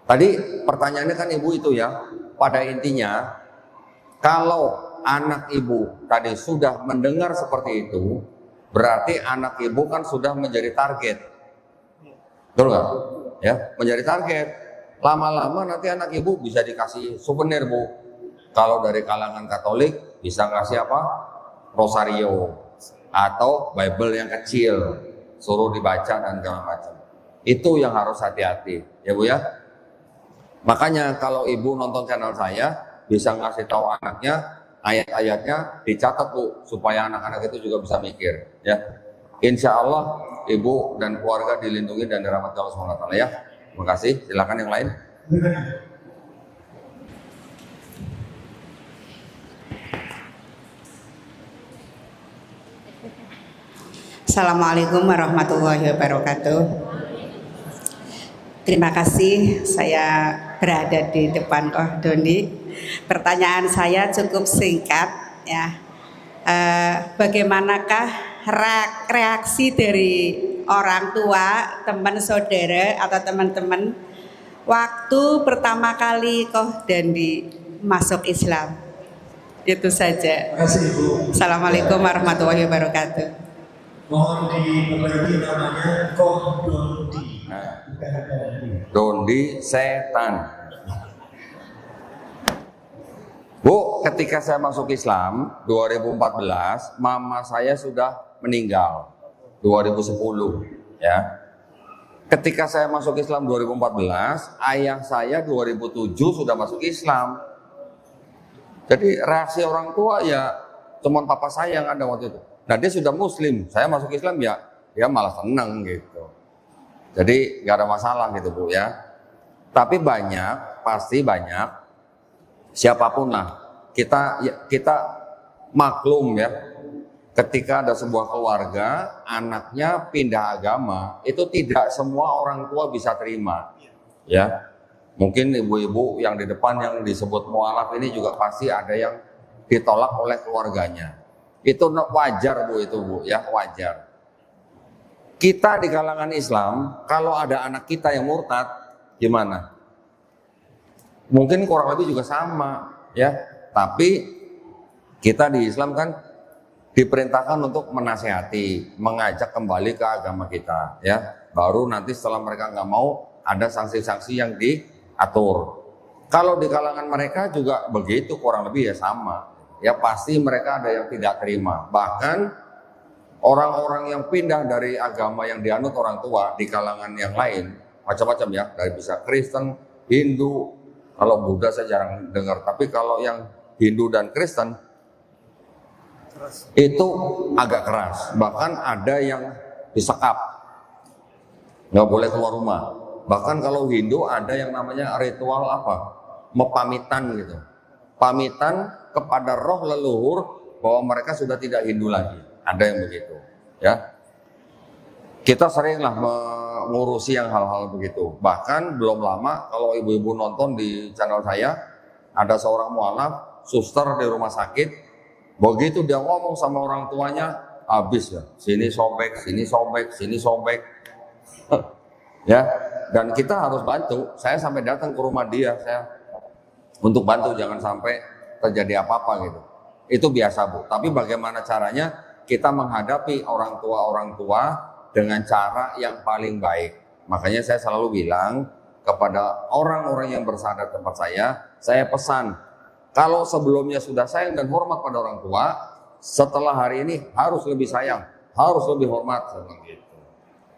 Tadi pertanyaannya kan Ibu itu ya, pada intinya kalau anak Ibu tadi sudah mendengar seperti itu, berarti anak Ibu kan sudah menjadi target. Betul nggak? Ya, menjadi target. Lama-lama nanti anak Ibu bisa dikasih souvenir Bu. Kalau dari kalangan Katolik bisa ngasih apa? Rosario atau Bible yang kecil, suruh dibaca dan segala macam. Itu yang harus hati-hati, ya Bu ya. Makanya kalau Ibu nonton channel saya bisa ngasih tahu anaknya ayat-ayatnya, dicatat Bu, supaya anak-anak itu juga bisa mikir, ya. Insya Allah Ibu dan keluarga dilindungi dan dirahmati Allah SWT ya. Terima kasih. Silakan yang lain. Assalamualaikum warahmatullahi wabarakatuh. Terima kasih saya berada di depan Koh Doni. Pertanyaan saya cukup singkat ya. Bagaimanakah reaksi dari orang tua, teman saudara atau teman-teman waktu pertama kali Koh Doni masuk Islam? Itu saja. Terima kasih Ibu. Assalamualaikum warahmatullahi wabarakatuh. Mohon diperbaiki namanya Koh Dondi. Dondi setan. Bu, ketika saya masuk Islam 2014, mama saya sudah meninggal 2010 ya. Ketika saya masuk Islam 2014, ayah saya 2007 sudah masuk Islam. Jadi reaksi orang tua ya cuman papa saya yang ada waktu itu. Nah dia sudah muslim, saya masuk Islam ya dia malah seneng gitu. Jadi nggak ada masalah gitu Bu ya. Tapi banyak, pasti banyak, siapapun lah, kita maklum ya, ketika ada sebuah keluarga, anaknya pindah agama, itu tidak semua orang tua bisa terima. Ya, mungkin ibu-ibu yang di depan yang disebut mualaf ini juga pasti ada yang ditolak oleh keluarganya. Itu wajar Bu, itu Bu ya, wajar. Kita di kalangan Islam, kalau ada anak kita yang murtad, gimana? Mungkin kurang lebih juga sama ya, tapi kita di Islam kan diperintahkan untuk menasehati, mengajak kembali ke agama kita ya. Baru nanti setelah mereka nggak mau, ada sanksi-sanksi yang diatur. Kalau di kalangan mereka juga begitu, kurang lebih ya sama ya, pasti mereka ada yang tidak terima. Bahkan orang-orang yang pindah dari agama yang dianut orang tua di kalangan yang lain macam-macam ya, dari bisa Kristen, Hindu, kalau Buddha saya jarang dengar, tapi kalau yang Hindu dan Kristen itu agak keras, bahkan ada yang disekap, nggak boleh keluar rumah. Bahkan kalau Hindu ada yang namanya ritual apa, mepamitan gitu, pamitan kepada roh leluhur bahwa mereka sudah tidak Hindu lagi, ada yang begitu ya. Kita seringlah mengurusi yang hal-hal begitu. Bahkan belum lama kalau ibu-ibu nonton di channel saya, ada seorang mualaf, suster di rumah sakit. Begitu dia ngomong sama orang tuanya, habis ya, sini sobek, sini sobek, sini sobek. Ya, dan kita harus bantu. Saya sampai datang ke rumah dia, saya untuk bantu jangan sampai terjadi apa-apa gitu. Itu biasa Bu. Tapi bagaimana caranya kita menghadapi orang tua dengan cara yang paling baik. Makanya saya selalu bilang kepada orang-orang yang bersandar tempat saya pesan, kalau sebelumnya sudah sayang dan hormat pada orang tua, setelah hari ini harus lebih sayang, harus lebih hormat, gitu.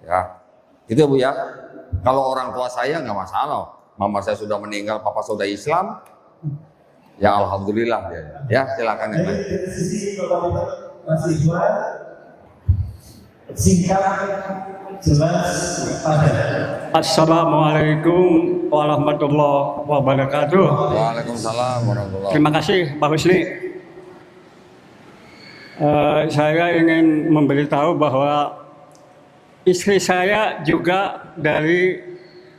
Ya, itu Bu ya. Kalau orang tua saya nggak masalah, mama saya sudah meninggal, papa sudah Islam, ya alhamdulillah ya. Ya silakan ya. Dari sisi mahasiswa, singkat, jelas, padat. Assalamualaikum warahmatullahi wabarakatuh. Waalaikumsalam warahmatullahi wabarakatuh. Terima kasih Pak Husni. Saya ingin memberitahu bahwa istri saya juga dari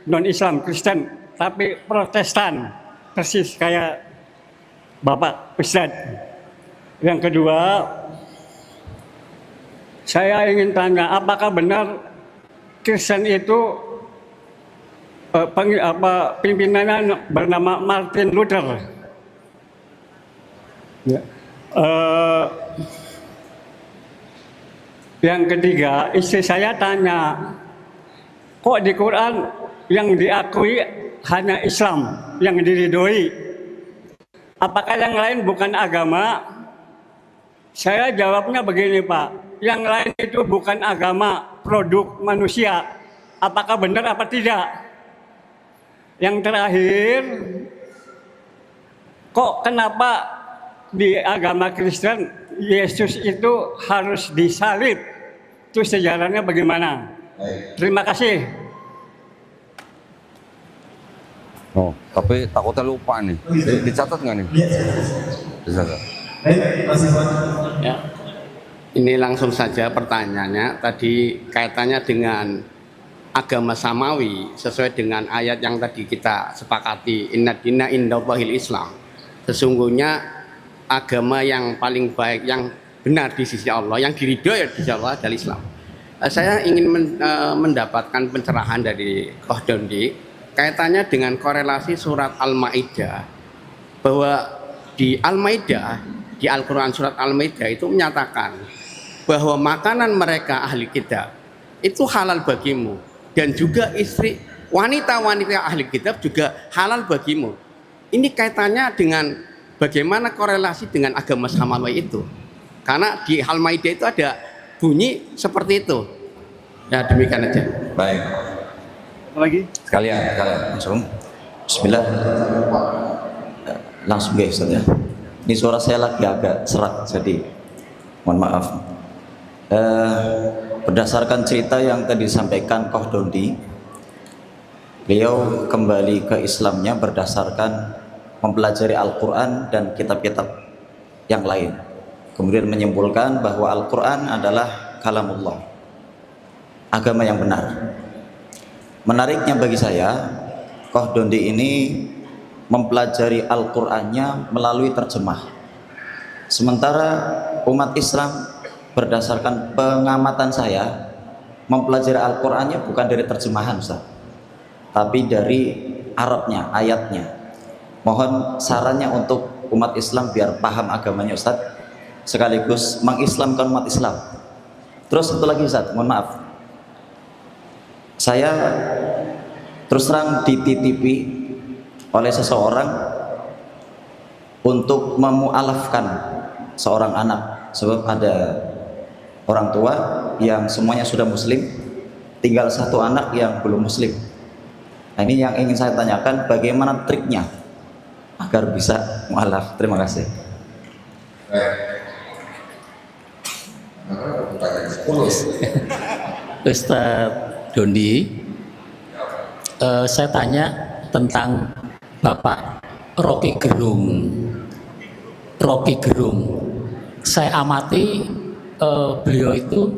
non-Islam Kristen, tapi Protestan, persis kayak Bapak Ustadz. Yang kedua, saya ingin tanya, apakah benar Kristen itu pimpinannya bernama Martin Luther? Ya. Yang ketiga, istri saya tanya, kok di Quran yang diakui hanya Islam yang diridhoi? Apakah yang lain bukan agama? Saya jawabnya begini Pak, yang lain itu bukan agama, produk manusia. Apakah benar apa tidak? Yang terakhir, kok kenapa di agama Kristen Yesus itu harus disalib? Itu sejarahnya bagaimana? Terima kasih. Oh, tapi takutnya lupa nih. Dicatat nggak nih? Dicatat. Ya, ini langsung saja pertanyaannya. Tadi kaitannya dengan agama samawi sesuai dengan ayat yang tadi kita sepakati, inna dina indallahil Islam. Sesungguhnya agama yang paling baik, yang benar di sisi Allah, yang diridhoi di sisi Allah adalah Islam. Saya ingin mendapatkan pencerahan dari Koh Dondi kaitannya dengan korelasi surat Al-Maidah, bahwa di Al-Maidah, di Al-Quran surat Al-Maidah itu menyatakan bahwa makanan mereka ahli kitab itu halal bagimu, dan juga istri wanita-wanita ahli kitab juga halal bagimu. Ini kaitannya dengan bagaimana korelasi dengan agama samawi itu, karena di Al-Maidah itu ada bunyi seperti itu. Ya demikian aja. Baik. Lagi? Sekalian. Langsung. Bismillah. Langsung guys Ustaz ya. Ini suara saya lagi agak serak, jadi mohon maaf. Berdasarkan cerita yang tadi disampaikan Koh Dondi, beliau kembali ke Islamnya berdasarkan mempelajari Al-Quran dan kitab-kitab yang lain. Kemudian menyimpulkan bahwa Al-Quran adalah kalamullah, agama yang benar. Menariknya bagi saya, Koh Dondi ini mempelajari Al-Qur'annya melalui terjemah. Sementara umat Islam berdasarkan pengamatan saya mempelajari Al-Qur'annya bukan dari terjemahan Ustaz, tapi dari Arabnya, ayatnya. Mohon sarannya untuk umat Islam biar paham agamanya Ustaz, sekaligus mengislamkan umat Islam. Terus satu lagi Ustaz, mohon maaf, saya terus terang dititipi oleh seseorang untuk memualafkan seorang anak, sebab ada orang tua yang semuanya sudah muslim, tinggal satu anak yang belum muslim. Nah, ini yang ingin saya tanyakan, bagaimana triknya agar bisa mualaf? Terima kasih. Ustadz Dondi, saya tanya tentang Bapak Rocky Gerung. Saya amati beliau itu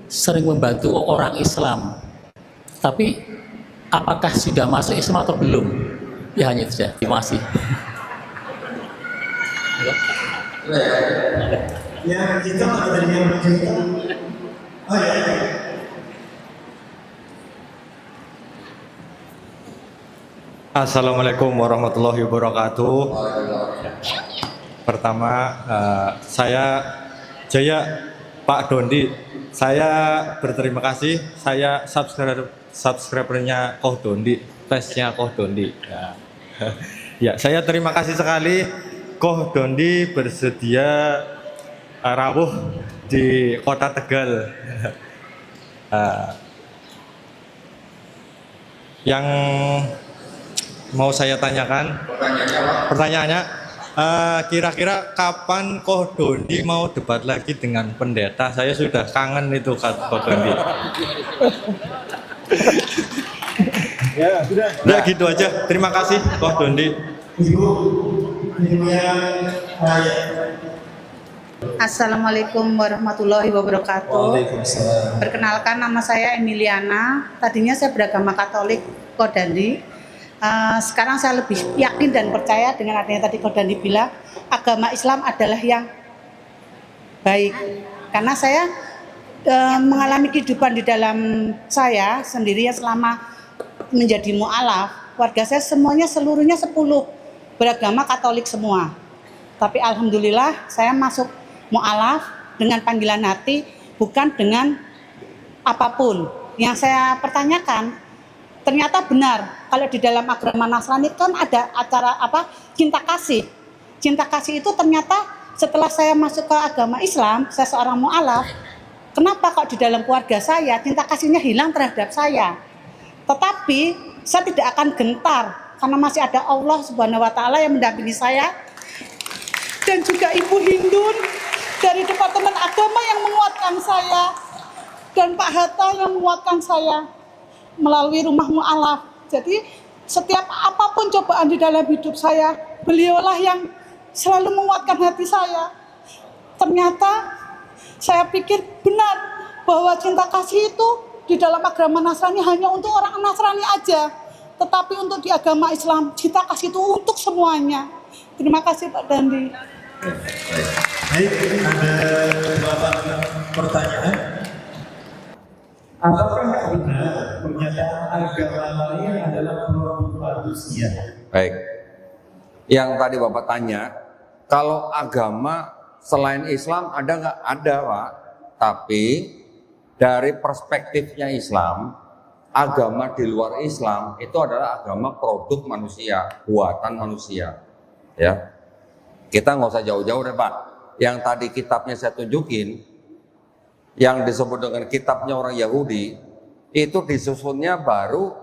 sering membantu orang Islam, tapi apakah sudah masuk Islam atau belum? Ya hanya itu saja. Terima kasih. Ya, kita ada yang bercerita. Oh ya. Assalamualaikum warahmatullahi wabarakatuh. Pertama, saya Jaya Pak Dondi. Saya berterima kasih. Saya subscribernya Koh Dondi, fansnya Koh Dondi. Ya, saya terima kasih sekali Koh Dondi bersedia rawuh di Kota Tegal. Yang mau saya tanyakan, pertanyaannya, kira-kira kapan Koh Dondi mau debat lagi dengan pendeta? Saya sudah kangen itu Koh Dondi. Ya, sudah. Udah gitu aja. Terima kasih Koh Dondi. Assalamualaikum warahmatullahi wabarakatuh. Perkenalkan, nama saya Emiliana. Tadinya saya beragama Katolik, Koh Dondi. Sekarang saya lebih yakin dan percaya dengan adanya tadi Koh Dondi bilang agama Islam adalah yang baik. Karena saya mengalami kehidupan di dalam saya sendiri ya, selama menjadi mu'alaf, warga saya semuanya seluruhnya 10 beragama Katolik semua. Tapi alhamdulillah saya masuk mu'alaf dengan panggilan hati, bukan dengan apapun. Yang saya pertanyakan, ternyata benar kalau di dalam agama Nasrani kan ada acara cinta kasih. Cinta kasih itu ternyata setelah saya masuk ke agama Islam, saya seorang mu'alaf, kenapa kok di dalam keluarga saya cinta kasihnya hilang terhadap saya? Tetapi saya tidak akan gentar karena masih ada Allah Subhanahu wa taala yang mendampingi saya, dan juga Ibu Hindun dari Departemen Agama yang menguatkan saya, dan Pak Hatta yang menguatkan saya melalui rumah mu'alaf. Jadi setiap apapun cobaan di dalam hidup saya, beliaulah yang selalu menguatkan hati saya. Ternyata saya pikir benar bahwa cinta kasih itu di dalam agama Nasrani hanya untuk orang Nasrani aja, tetapi untuk di agama Islam cinta kasih itu untuk semuanya. Terima kasih Pak Dondi. Baik, ada beberapa pertanyaan. Apakah benar pernyataan agama lain adalah produk manusia? Baik. Yang tadi Bapak tanya, kalau agama selain Islam ada nggak? Ada Pak. Tapi dari perspektifnya Islam, agama di luar Islam itu adalah agama produk manusia, buatan manusia. Ya, kita nggak usah jauh-jauh deh Pak. Yang tadi kitabnya saya tunjukin, yang disebut dengan kitabnya orang Yahudi, itu disusunnya baru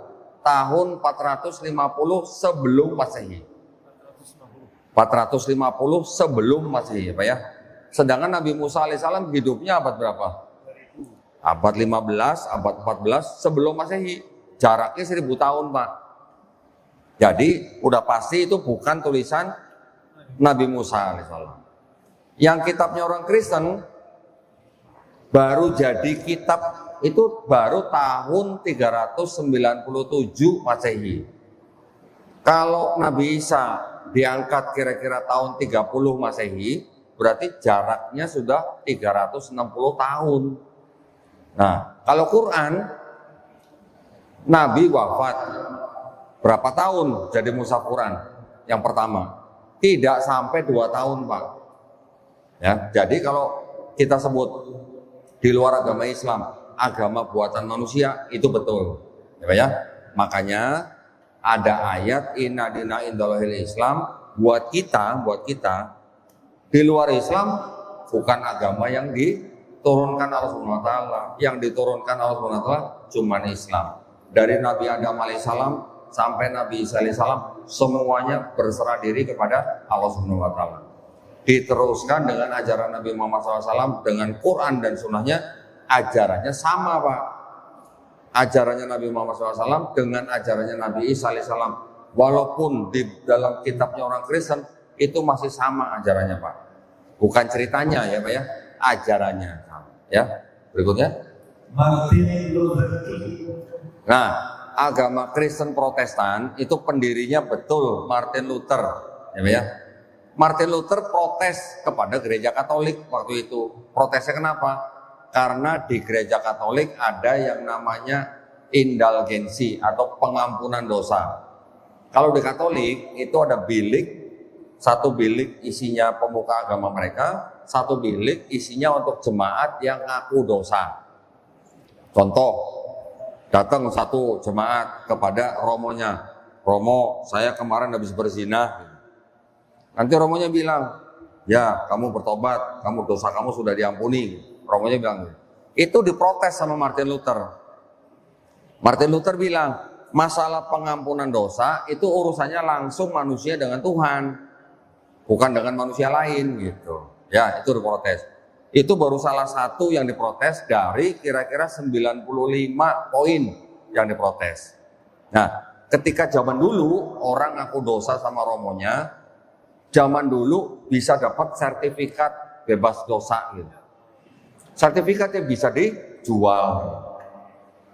tahun 450 sebelum Masehi. 450 sebelum Masehi, Pak ya. Sedangkan Nabi Musa alaihissalam hidupnya abad berapa? Abad 15, abad 14 sebelum Masehi. Jaraknya 1000 tahun, Pak. Jadi udah pasti itu bukan tulisan Nabi Musa alaihissalam. Yang kitabnya orang Kristen baru jadi kitab itu baru tahun 397 Masehi. Kalau Nabi Isa diangkat kira-kira tahun 30 Masehi, berarti jaraknya sudah 360 tahun. Nah, kalau Quran, Nabi wafat berapa tahun jadi mushaf Quran? Yang pertama, tidak sampai 2 tahun, Pak. Ya, jadi kalau kita sebut di luar agama Islam, agama buatan manusia, itu betul. Ya, makanya ada ayat inna dina indallahil Islam, buat kita di luar Islam bukan agama yang diturunkan Allah Subhanahu wa taala. Yang diturunkan Allah Subhanahu wa taala cuma Islam. Dari Nabi Adam alaihissalam sampai Nabi Isa alaihissalam semuanya berserah diri kepada Allah Subhanahu wa taala. Diteruskan dengan ajaran Nabi Muhammad SAW dengan Quran dan sunnahnya, ajarannya sama, Pak. Ajarannya Nabi Muhammad SAW dengan ajarannya Nabi Isa alaihissalam, walaupun di dalam kitabnya orang Kristen itu masih sama ajarannya, Pak. Bukan ceritanya ya, Pak ya, ajarannya sama. Ya, berikutnya. Martin Luther King. Nah, agama Kristen Protestan itu pendirinya betul Martin Luther, ya, Pak ya. Martin Luther protes kepada gereja Katolik waktu itu. Protesnya kenapa? Karena di gereja Katolik ada yang namanya indulgensi atau pengampunan dosa. Kalau di Katolik itu ada bilik, satu bilik isinya pemuka agama mereka, satu bilik isinya untuk jemaat yang ngaku dosa. Contoh, datang satu jemaat kepada romonya, Romo, saya kemarin habis berzina. Nanti romonya bilang, ya kamu bertobat, kamu dosa kamu sudah diampuni. Romonya bilang, itu diprotes sama Martin Luther. Martin Luther bilang, masalah pengampunan dosa itu urusannya langsung manusia dengan Tuhan, bukan dengan manusia lain gitu. Ya, itu diprotes. Itu baru salah satu yang diprotes dari kira-kira 95 poin yang diprotes. Nah, ketika zaman dulu orang ngaku dosa sama romonya, zaman dulu bisa dapat sertifikat bebas dosa gitu. Sertifikatnya bisa dijual.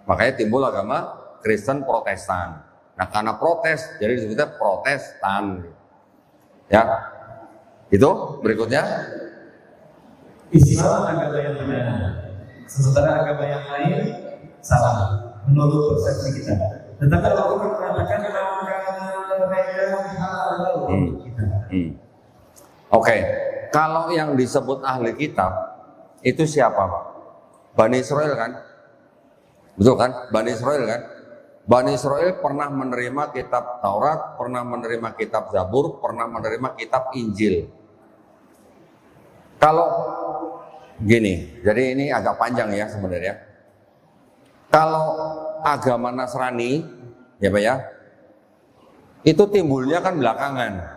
Makanya timbul agama Kristen Protestan. Nah, karena protes jadi disebutnya Protestan. Ya. Itu berikutnya. Islam agama yang benar, sementara agama yang lain salah menurut persepsi kita. Tetapi Allah mengatakan Oke, kalau yang disebut ahli kitab itu siapa, Pak? Bani Israel kan? Betul kan? Bani Israel kan? Bani Israel pernah menerima kitab Taurat, pernah menerima kitab Zabur, pernah menerima kitab Injil. Kalau gini, jadi ini agak panjang ya sebenarnya. Kalau agama Nasrani, ya Pak ya, itu timbulnya kan belakangan.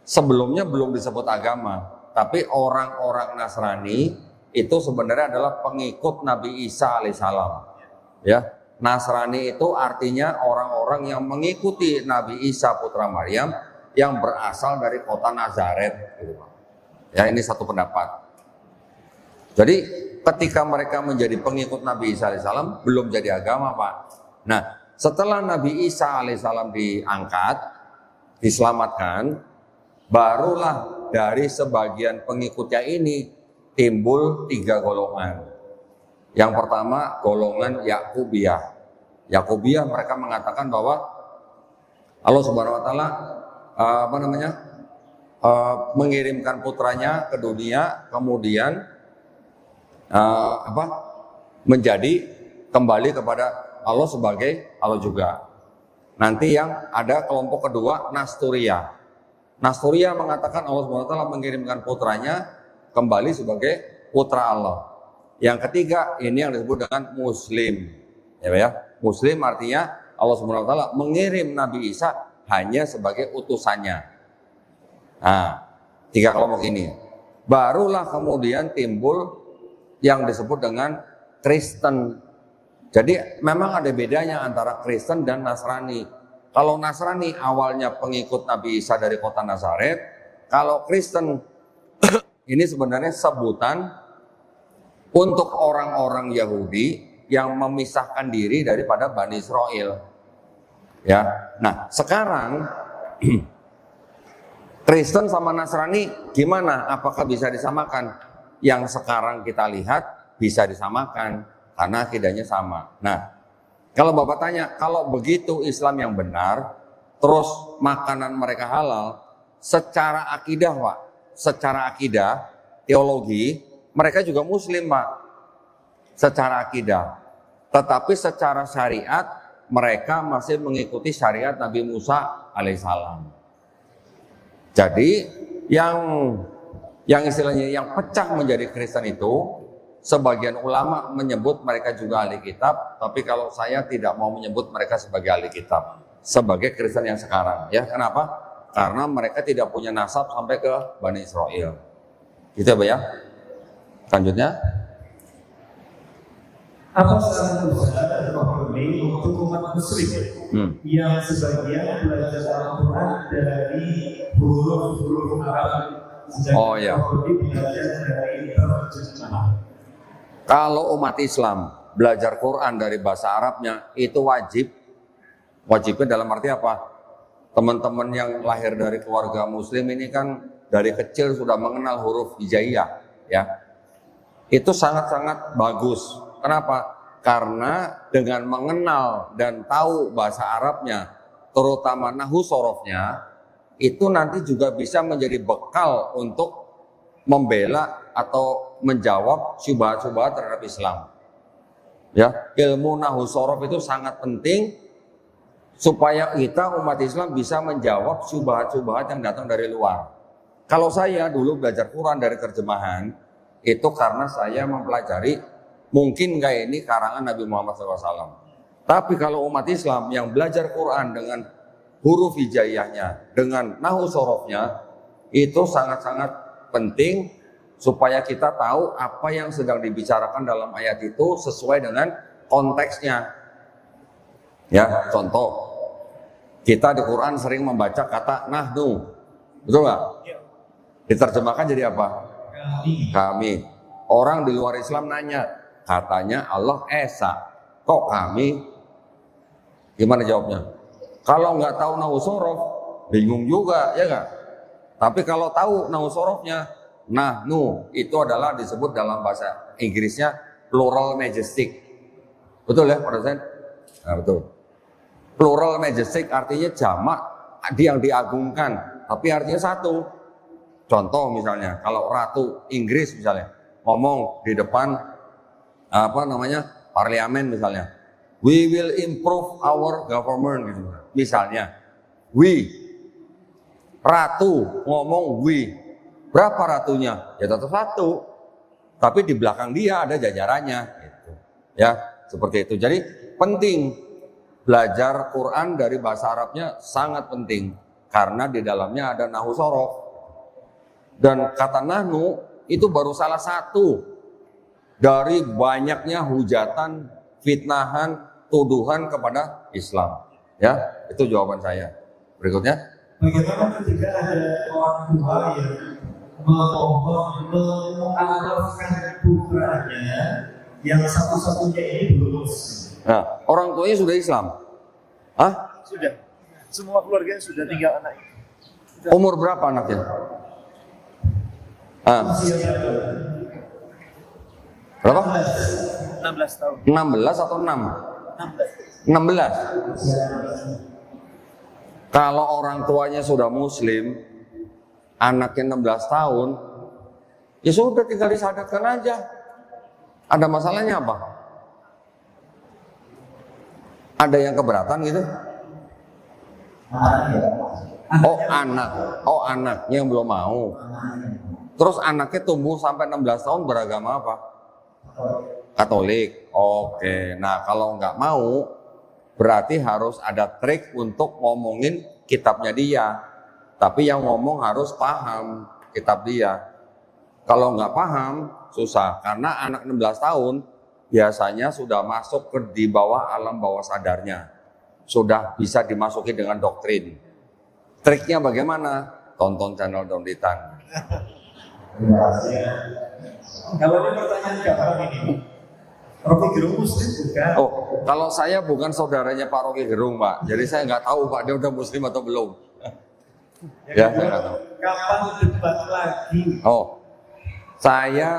Sebelumnya belum disebut agama, tapi orang-orang Nasrani itu sebenarnya adalah pengikut Nabi Isa alaihissalam. Ya, Nasrani itu artinya orang-orang yang mengikuti Nabi Isa putra Maryam yang berasal dari kota Nazaret. Gitu, Pak. Ya, ini satu pendapat. Jadi ketika mereka menjadi pengikut Nabi Isa alaihissalam belum jadi agama, Pak. Nah, setelah Nabi Isa alaihissalam diangkat, diselamatkan, barulah dari sebagian pengikutnya ini timbul 3 golongan. Yang pertama golongan Yakubiyah. Yakubiyah mereka mengatakan bahwa Allah Subhanahu wa taala mengirimkan putranya ke dunia, kemudian menjadi kembali kepada Allah sebagai Allah juga. Nanti yang ada kelompok kedua Nasturia. Nasturia mengatakan Allah Subhanahu wa taala mengirimkan putranya kembali sebagai putra Allah. Yang ketiga ini yang disebut dengan Muslim. Ya, Muslim artinya Allah Subhanahu wa taala mengirim Nabi Isa hanya sebagai utusannya. Nah, 3 kelompok ini. Barulah kemudian timbul yang disebut dengan Kristen. Jadi memang ada bedanya antara Kristen dan Nasrani. Kalau Nasrani awalnya pengikut Nabi Isa dari kota Nazaret, kalau Kristen ini sebenarnya sebutan untuk orang-orang Yahudi yang memisahkan diri daripada Bani Israel. Ya. Nah, sekarang Kristen sama Nasrani gimana? Apakah bisa disamakan? Yang sekarang kita lihat bisa disamakan karena akidahnya sama. Nah, kalau Bapak tanya, kalau begitu Islam yang benar, terus makanan mereka halal, secara akidah Pak, secara akidah, teologi, mereka juga Muslim Pak, secara akidah. Tetapi secara syariat, mereka masih mengikuti syariat Nabi Musa alaihissalam. Jadi yang istilahnya yang pecah menjadi Kristen itu, sebagian ulama menyebut mereka juga ahli kitab, tapi kalau saya tidak mau menyebut mereka sebagai ahli kitab, sebagai Kristen yang sekarang. Ya, kenapa? Karena mereka tidak punya nasab sampai ke Bani Israel. Gitu ya, selanjutnya. Apa saran Ustaz untuk umat muslim yang sebagian belajar Al-Quran dari huruf-huruf Arab, Oh ya. Kalau umat Islam belajar Quran dari bahasa Arabnya itu wajib. Wajibnya dalam arti apa? Teman-teman yang lahir dari keluarga Muslim ini kan dari kecil sudah mengenal huruf hijaiyah, ya. Itu sangat-sangat bagus. Kenapa? Karena dengan mengenal dan tahu bahasa Arabnya, terutama nahwu sorofnya, itu nanti juga bisa menjadi bekal untuk membela atau menjawab syubhat-syubhat terhadap Islam. Ya, ilmu nahwu sorof itu sangat penting supaya kita umat Islam bisa menjawab syubhat-syubhat yang datang dari luar. Kalau saya dulu belajar Quran dari terjemahan, itu karena saya mempelajari mungkin kayak ini karangan Nabi Muhammad SAW. Tapi kalau umat Islam yang belajar Quran dengan huruf hijaiyahnya, dengan nahwu sorofnya, itu sangat-sangat penting supaya kita tahu apa yang sedang dibicarakan dalam ayat itu sesuai dengan konteksnya. Ya, contoh, kita di Quran sering membaca kata nahnu, betul nggak? Diterjemahkan jadi apa? Kami. Orang di luar Islam nanya, katanya Allah Esa, kok kami? Gimana jawabnya? Kalau nggak tahu nahwu sorof, bingung juga, ya nggak? Tapi kalau tahu nahwu sorofnya, nahnu itu adalah disebut dalam bahasa Inggrisnya plural majestic. Betul ya, Pak Dosen? Nah, betul. Plural majestic artinya jamak yang diagungkan, tapi artinya satu. Contoh misalnya, kalau Ratu Inggris misalnya ngomong di depan parlemen misalnya, we will improve our government gitu. Misalnya, we, Ratu ngomong we, berapa ratunya? Ya tetap satu, tapi di belakang dia ada jajarannya, gitu. Ya seperti itu. Jadi penting belajar Quran dari bahasa Arabnya sangat penting karena di dalamnya ada nahwu sorof dan kata nahnu itu baru salah satu dari banyaknya hujatan, fitnahan, tuduhan kepada Islam. Ya, itu jawaban saya. Berikutnya. Bagaimana ketika ada orang tua yang mengalafkan putranya yang satu-satunya ini belum Muslim? Nah, orang tuanya sudah Islam? Hah? Sudah. Semua keluarganya sudah 3 anak. Umur berapa anaknya? Berapa? 16 tahun. 16 atau 6? 16. Kalau orang tuanya sudah Muslim, anaknya 16 tahun, ya sudah tinggal disadarkan aja. Ada masalahnya apa? Ada yang keberatan gitu? Oh anaknya yang belum mau. Terus anaknya tumbuh sampai 16 tahun beragama apa? Katolik. Oke, nah kalau nggak mau, berarti harus ada trik untuk ngomongin kitabnya dia. Tapi yang ngomong harus paham kitab dia. Kalau nggak paham, susah. Karena anak 16 tahun biasanya sudah masuk ke di bawah alam bawah sadarnya. Sudah bisa dimasuki dengan doktrin. Triknya bagaimana? Tonton channel Donditan. Terima kasih. Kalau ini pertanyaan gampang ini, Rocky Gerung Muslim bukan? Oh, kalau saya bukan saudaranya Pak Rocky Gerung, Pak. Jadi saya nggak tahu Pak dia udah Muslim atau belum. Ya, saya nggak tahu. Kapan debat lagi? Oh, saya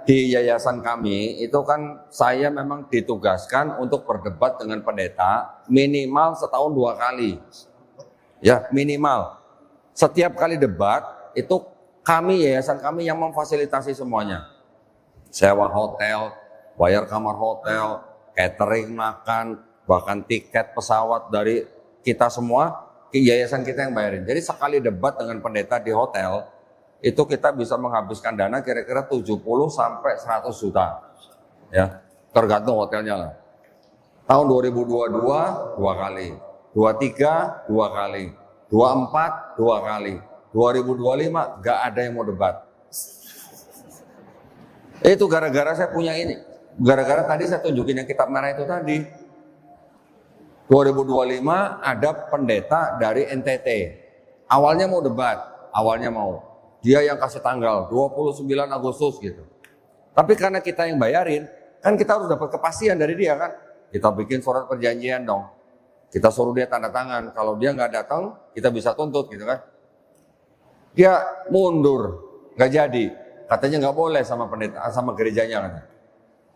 di yayasan kami itu kan saya memang ditugaskan untuk berdebat dengan pendeta minimal setahun 2 kali. Ya, minimal. Setiap kali debat itu kami, yayasan kami yang memfasilitasi semuanya. Sewa hotel, bayar kamar hotel, catering makan, bahkan tiket pesawat dari kita semua, yayasan kita yang bayarin. Jadi sekali debat dengan pendeta di hotel, itu kita bisa menghabiskan dana kira-kira 70 sampai 100 juta. Ya, tergantung hotelnya lah. Tahun 2022 2 kali, 23 2 kali, 24 2 kali, 2025 gak ada yang mau debat. Itu gara-gara saya punya ini. Gara-gara tadi saya tunjukin yang kitab merah itu tadi. 2025 ada pendeta dari NTT. Awalnya mau debat, awalnya mau. Dia yang kasih tanggal 29 Agustus gitu. Tapi karena kita yang bayarin, kan kita harus dapat kepastian dari dia kan. Kita bikin surat perjanjian dong. Kita suruh dia tanda tangan. Kalau dia nggak datang, kita bisa tuntut gitu kan. Dia mundur, nggak jadi. Katanya nggak boleh sama pendeta, sama gerejanya katanya.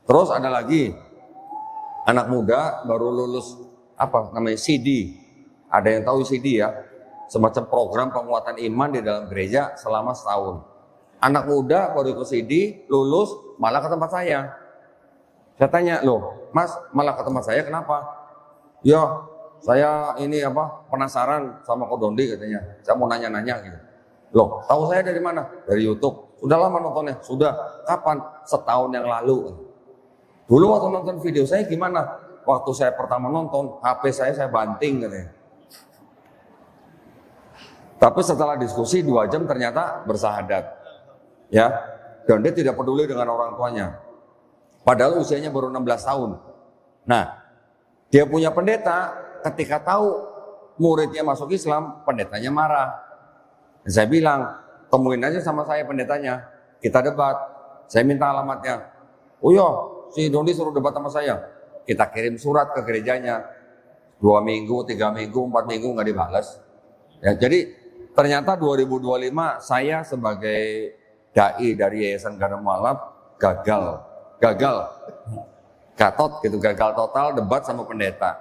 Terus ada lagi anak muda baru lulus apa namanya CD. Ada yang tahu CD ya? Semacam program penguatan iman di dalam gereja selama setahun. Anak muda baru ikut CD, lulus malah ke tempat saya. Saya tanya, loh, Mas malah ke tempat saya kenapa? Ya, saya ini apa penasaran sama Ko Dondi katanya. Saya mau nanya-nanya gitu. Loh, tahu saya dari mana? Dari YouTube. Sudah lama nontonnya? Sudah. Kapan? Setahun yang lalu. Dulu waktu nonton video saya gimana? Waktu saya pertama nonton, HP saya banting katanya. Tapi setelah diskusi 2 jam ternyata bersahadat. Ya. Dan dia tidak peduli dengan orang tuanya. Padahal usianya baru 16 tahun. Nah, dia punya pendeta, ketika tahu muridnya masuk Islam, pendetanya marah. Dan saya bilang, temuin aja sama saya pendetanya, kita debat. Saya minta alamatnya. Oh iya, si Dondi suruh debat sama saya. Kita kirim surat ke gerejanya. 2 minggu, 3 minggu, 4 minggu nggak dibalas. Ya, jadi ternyata 2025 saya sebagai dai dari Yayasan Gandum Mu'alaf gagal, gatot gitu, gagal total debat sama pendeta.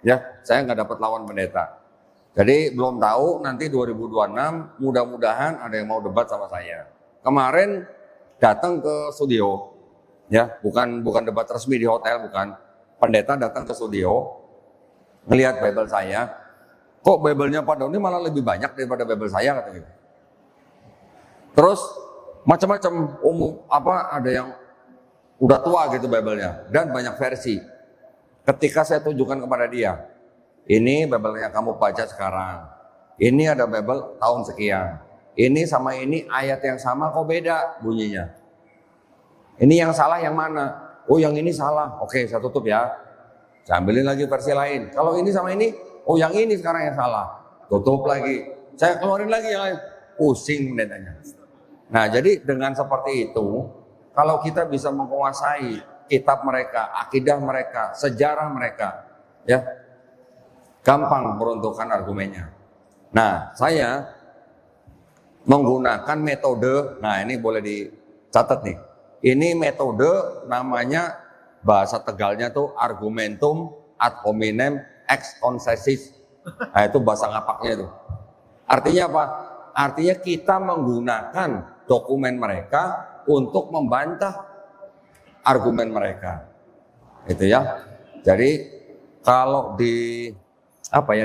Ya, saya nggak dapat lawan pendeta. Jadi belum tahu nanti 2026 mudah-mudahan ada yang mau debat sama saya. Kemarin datang ke studio, ya bukan debat resmi di hotel, bukan. Pendeta datang ke studio, ngelihat Bible saya, kok Bible-nya Pak Doni malah lebih banyak daripada Bible saya katanya. Terus macam-macam ada yang udah tua gitu Bible-nya dan banyak versi. Ketika saya tunjukkan kepada dia, ini Bible-nya kamu baca sekarang. Ini ada Bible tahun sekian. Ini sama ini ayat yang sama kok beda bunyinya. Ini yang salah yang mana? Oh yang ini salah. Oke, saya tutup ya. Saya ambilin lagi versi lain. Kalau ini sama ini, oh yang ini sekarang yang salah. Tutup lagi. Saya keluarin lagi yang lain. Pusing pendetanya. Nah, jadi dengan seperti itu, kalau kita bisa menguasai kitab mereka, akidah mereka, sejarah mereka, ya gampang meruntuhkan argumennya. Nah, saya menggunakan metode, nah ini boleh dicatat nih. Ini metode namanya bahasa Tegalnya tuh argumentum ad hominem ex concessis. Nah, itu bahasa ngapaknya itu. Artinya apa? Artinya kita menggunakan dokumen mereka untuk membantah argumen mereka. Itu ya. Jadi kalau di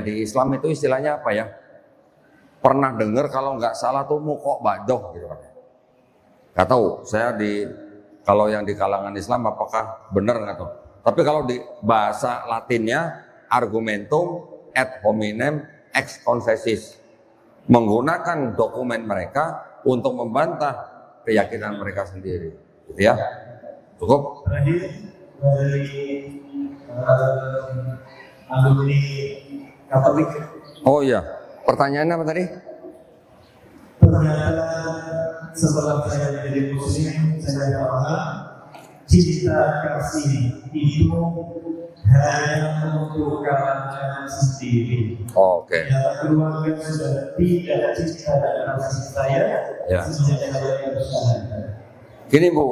di Islam itu istilahnya apa ya? Pernah dengar kalau nggak salah tuh mukok badoh gitu kan. Nggak tahu, saya kalau yang di kalangan Islam apakah benar nggak tahu. Tapi kalau di bahasa Latinnya argumentum ad hominem ex confessis, menggunakan dokumen mereka untuk membantah keyakinan mereka sendiri, gitu ya. Cukup. Terakhir dari alumni Katolik. Oh iya, pertanyaannya apa tadi? Ternyata setelah saya menjadi muslim, saya paham cinta kasih itu hanya untuk kalangan sendiri. Oke. Ya, keluarga sudah tidak cinta dan kasih saya sejak saya berusaha. Gini Bu,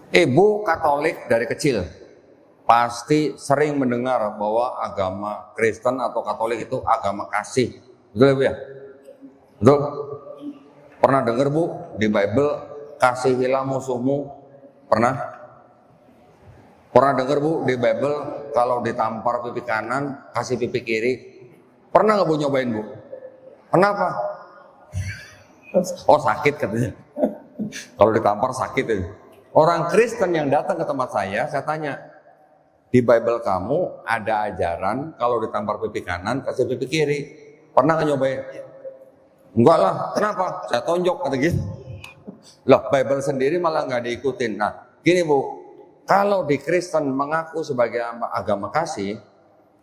Ibu Katolik dari kecil pasti sering mendengar bahwa agama Kristen atau Katolik itu agama kasih, betul ya Bu ya? Betul? Pernah dengar Bu di Bible kasihilah musuhmu? Pernah? Pernah dengar Bu di Bible kalau ditampar pipi kanan kasih pipi kiri? Pernah nggak Bu nyobain Bu? Kenapa? Oh sakit katanya. Kalau ditampar sakit ya. Orang Kristen yang datang ke tempat saya tanya, di Bible kamu ada ajaran kalau ditampar pipi kanan kasih pipi kiri. Pernah nggak nyobain? Enggak lah. Kenapa? Saya tonjok kata gitu. Loh, Bible sendiri malah nggak diikutin. Nah, gini Bu, kalau di Kristen mengaku sebagai agama kasih,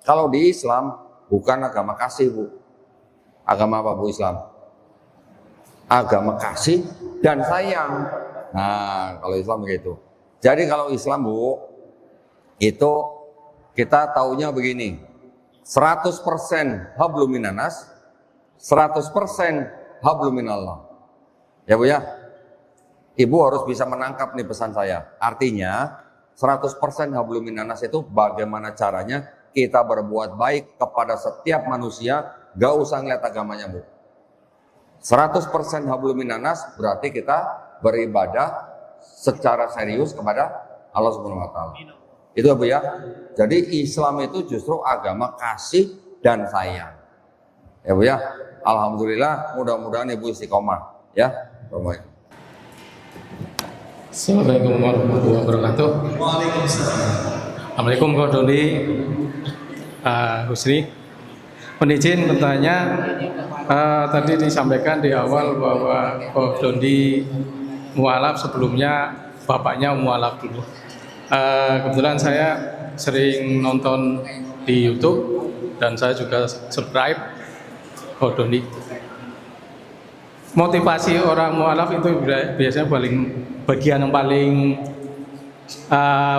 kalau di Islam bukan agama kasih Bu. Agama apa Bu Islam? Agama kasih dan sayang. Nah, kalau Islam begitu. Jadi kalau Islam Bu, itu kita taunya begini, 100% hablum minanas, 100% hablum minallah. Ya Bu ya, Ibu harus bisa menangkap nih pesan saya. Artinya 100% hablum minanas itu bagaimana caranya kita berbuat baik kepada setiap manusia, gak usah ngeliat agamanya Bu. 100% hablum minanas berarti kita beribadah secara serius kepada Allah Subhanahu wa taala. Itu Bu ya. Jadi Islam itu justru agama kasih dan sayang. Ya Bu ya. Alhamdulillah, mudah-mudahan Ibu istiqomah ya. Assalamualaikum warahmatullahi wabarakatuh. Waalaikumsalam. Assalamualaikum Ko Doni, Husri. Izin bertanya, tadi disampaikan di awal bahwa Ko Doni mualaf sebelumnya bapaknya mualaf dulu. Kebetulan saya sering nonton di YouTube dan saya juga subscribe Ko Doni. Motivasi orang mualaf itu biasanya bagian yang paling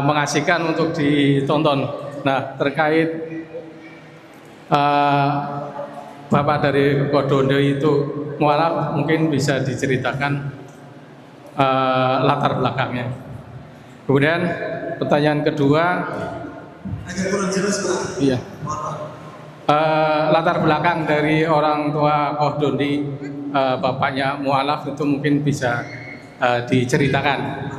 mengasihkan untuk ditonton. Nah, terkait Bapak dari Ko Doni itu mualaf, mungkin bisa diceritakan latar belakangnya. Kemudian pertanyaan kedua, agak kurang jelas Pak. Iya. Latar belakang dari orang tua Ko Doni, bapaknya mualaf itu mungkin bisa diceritakan.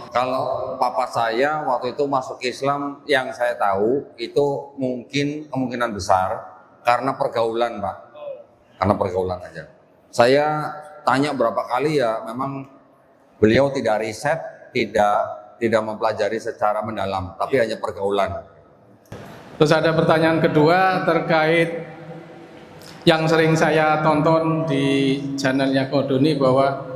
Kalau papa saya waktu itu masuk Islam, yang saya tahu itu mungkin kemungkinan besar karena pergaulan Pak, karena pergaulan aja. Saya tanya berapa kali ya, memang beliau tidak riset, tidak mempelajari secara mendalam, tapi hanya pergaulan. Terus ada pertanyaan kedua terkait yang sering saya tonton di channelnya Ko Doni, bahwa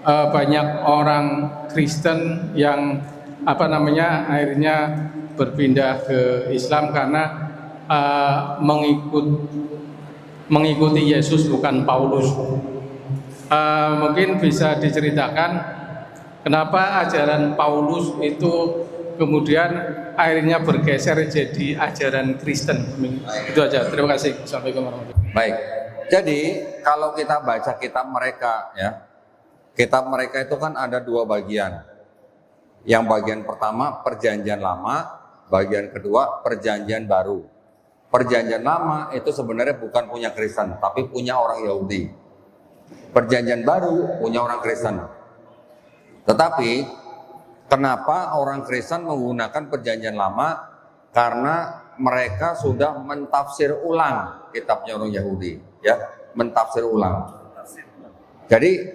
banyak orang Kristen yang akhirnya berpindah ke Islam karena mengikuti Yesus bukan Paulus. Mungkin bisa diceritakan kenapa ajaran Paulus itu kemudian akhirnya bergeser jadi ajaran Kristen. Itu aja. Terima kasih. Assalamualaikum warahmatullahi wabarakatuh. Baik. Jadi kalau kita baca kitab mereka ya, kitab mereka itu kan ada dua bagian. Yang bagian pertama Perjanjian Lama, bagian kedua Perjanjian Baru. Perjanjian Lama itu sebenarnya bukan punya Kristen, tapi punya orang Yahudi. Perjanjian Baru punya orang Kristen. Tetapi kenapa orang Kristen menggunakan Perjanjian Lama? Karena mereka sudah mentafsir ulang kitabnya orang Yahudi, ya, mentafsir ulang. Jadi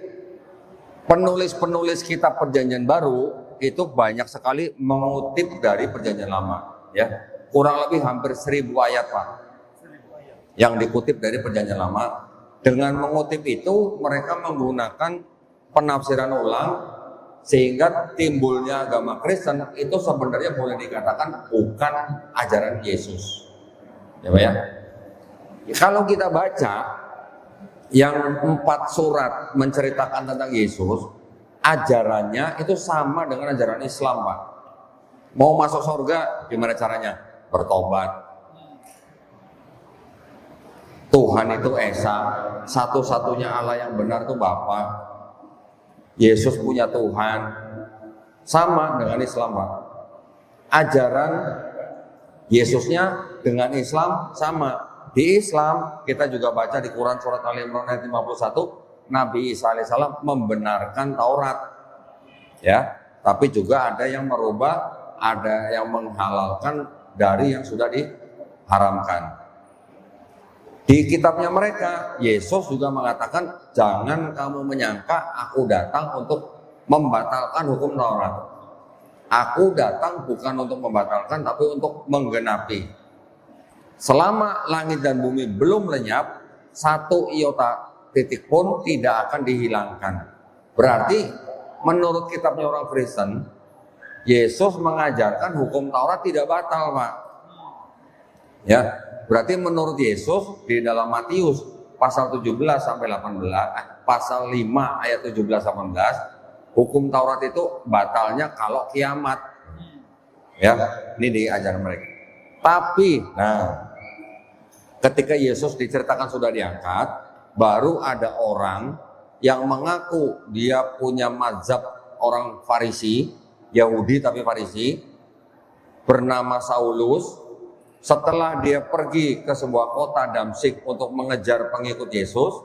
penulis-penulis kitab Perjanjian Baru itu banyak sekali mengutip dari Perjanjian Lama, ya. kurang lebih hampir 1000 ayat Pak, yang dikutip dari Perjanjian Lama. Dengan mengutip itu mereka menggunakan penafsiran ulang, sehingga timbulnya agama Kristen itu sebenarnya boleh dikatakan bukan ajaran Yesus. Ya Pak ya. Kalau kita baca yang 4 surat menceritakan tentang Yesus, ajarannya itu sama dengan ajaran Islam Pak. Mau masuk surga gimana caranya? Bertobat. Tuhan itu Esa, satu-satunya Allah yang benar itu Bapa. Yesus punya Tuhan. Sama dengan Islam Pak. Ajaran Yesusnya dengan Islam sama. Di Islam kita juga baca di Quran surat Ali Imran ayat 51, Nabi Isa alaihissalam membenarkan Taurat. Ya, tapi juga ada yang merubah, ada yang menghalalkan dari yang sudah diharamkan. Di kitabnya mereka, Yesus juga mengatakan, jangan kamu menyangka aku datang untuk membatalkan hukum Taurat. Aku datang bukan untuk membatalkan, tapi untuk menggenapi. Selama langit dan bumi belum lenyap, 1 iota titik pun tidak akan dihilangkan. Berarti menurut kitabnya orang Kristen, Yesus mengajarkan hukum Taurat tidak batal Pak. Ya. Berarti menurut Yesus di dalam Matius pasal 17 sampai 18, pasal 5 ayat 17 18, hukum Taurat itu batalnya kalau kiamat. Ya, ini diajar mereka. Tapi, ketika Yesus diceritakan sudah diangkat, baru ada orang yang mengaku dia punya mazhab orang Farisi, Yahudi tapi Farisi, bernama Saulus. Setelah dia pergi ke sebuah kota Damsyik untuk mengejar pengikut Yesus,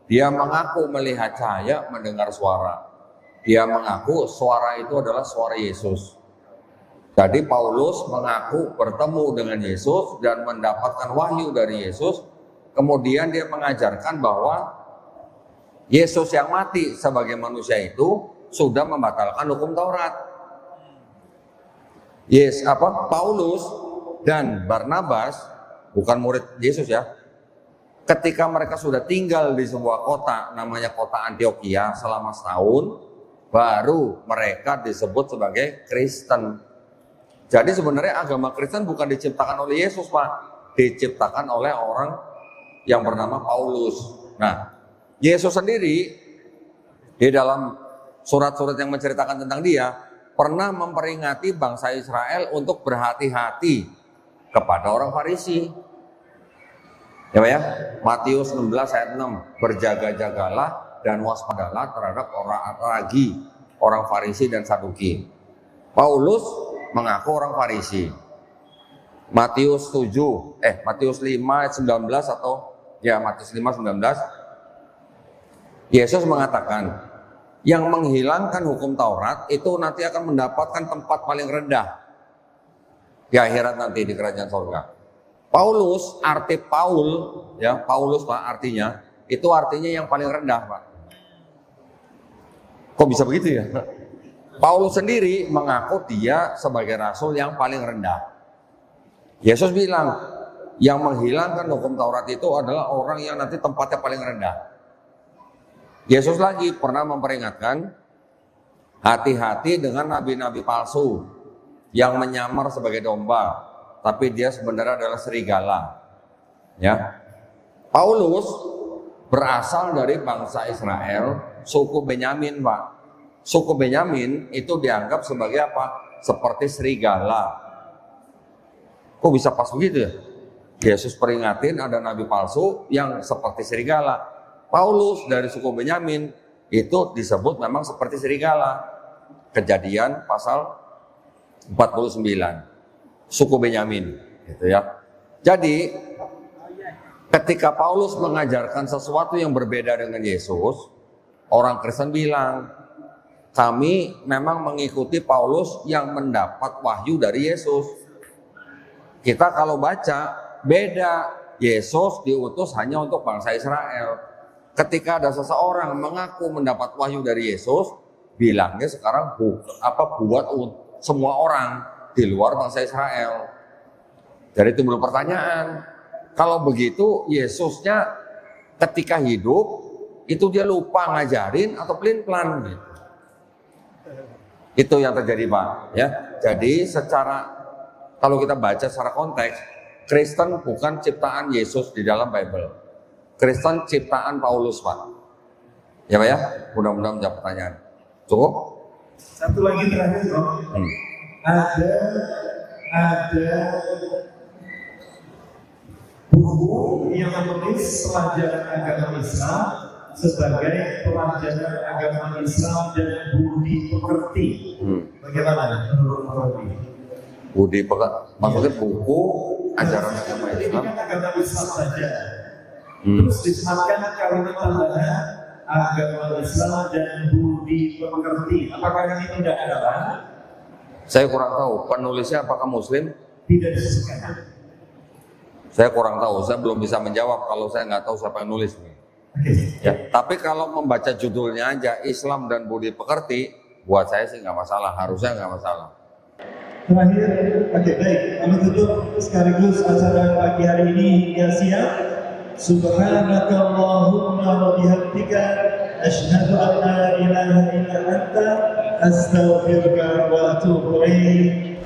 dia mengaku melihat cahaya, mendengar suara. Dia mengaku suara itu adalah suara Yesus. Jadi Paulus mengaku bertemu dengan Yesus dan mendapatkan wahyu dari Yesus. Kemudian dia mengajarkan bahwa Yesus yang mati sebagai manusia itu sudah membatalkan hukum Taurat. Paulus dan Barnabas, bukan murid Yesus ya, ketika mereka sudah tinggal di sebuah kota namanya kota Antioquia selama setahun, baru mereka disebut sebagai Kristen. Jadi sebenarnya agama Kristen bukan diciptakan oleh Yesus Pak, diciptakan oleh orang yang bernama Paulus. Nah, Yesus sendiri di dalam surat-surat yang menceritakan tentang dia pernah memperingati bangsa Israel untuk berhati-hati kepada orang Farisi. Ya Pak ya, Matius 16 ayat 6, berjaga-jagalah dan waspadalah terhadap orang Farisi dan Saduki. Paulus mengaku orang Farisi. Matius 5 ayat 19 atau ya Matius 5 19, Yesus mengatakan yang menghilangkan hukum Taurat itu nanti akan mendapatkan tempat paling rendah di akhirat nanti di kerajaan surga. Paulus, arti Paul, ya Paulus Pak artinya, itu artinya yang paling rendah Pak. Kok bisa begitu ya? Paulus sendiri mengaku dia sebagai rasul yang paling rendah. Yesus bilang, yang menghilangkan hukum Taurat itu adalah orang yang nanti tempatnya paling rendah. Yesus lagi pernah memperingatkan, hati-hati dengan nabi-nabi palsu yang menyamar sebagai domba, tapi dia sebenarnya adalah serigala. Ya, Paulus berasal dari bangsa Israel, suku Benyamin, Pak. Suku Benyamin itu dianggap sebagai apa? Seperti serigala. Kok bisa pas begitu ya? Yesus peringatin ada nabi palsu yang seperti serigala. Paulus dari suku Benyamin itu disebut memang seperti serigala. Kejadian pasal 49. Suku Benyamin, gitu ya. Jadi ketika Paulus mengajarkan sesuatu yang berbeda dengan Yesus, orang Kristen bilang, kami memang mengikuti Paulus yang mendapat wahyu dari Yesus. Kita kalau baca, beda. Yesus diutus hanya untuk bangsa Israel. Ketika ada seseorang mengaku mendapat wahyu dari Yesus, bilangnya sekarang buat semua orang di luar bangsa Israel. Jadi timbul pertanyaan, kalau begitu Yesusnya ketika hidup itu dia lupa ngajarin atau pelin-pelan gitu. Itu yang terjadi Pak ya. Jadi secara kalau kita baca secara konteks, Kristen bukan ciptaan Yesus di dalam Bible. Kristen ciptaan Paulus Pak. Ya Pak ya, mudah-mudahan menjawab pertanyaan. Cukup? Satu lagi terakhir Bro. Ada buku yang menulis pelajaran agama Islam sebagai pelajaran agama Islam dan budi pekerti. Bagaimana menurut Robi? Budi pekerti, maksudnya buku ajaran agama Islam. Ini kan agama Islam saja. Terus disematkan kalimat tambahan agama Islam dan budi pekerti. Apakah ini tidak ada? Saya kurang tahu penulisnya apakah Muslim? Tidak disebutkan. Saya kurang tahu, saya belum bisa menjawab kalau saya nggak tahu siapa yang nulis. Ya, tapi kalau membaca judulnya aja Islam dan budi pekerti, buat saya sih nggak masalah, harusnya nggak masalah. Terakhir, oke baik, kami tutup sekaligus acara pagi hari ini hingga siang. Subhanakallahumma wa bihamdika asyhadu an la ilaha illa anta astaghfiruka wa atubu ilaik.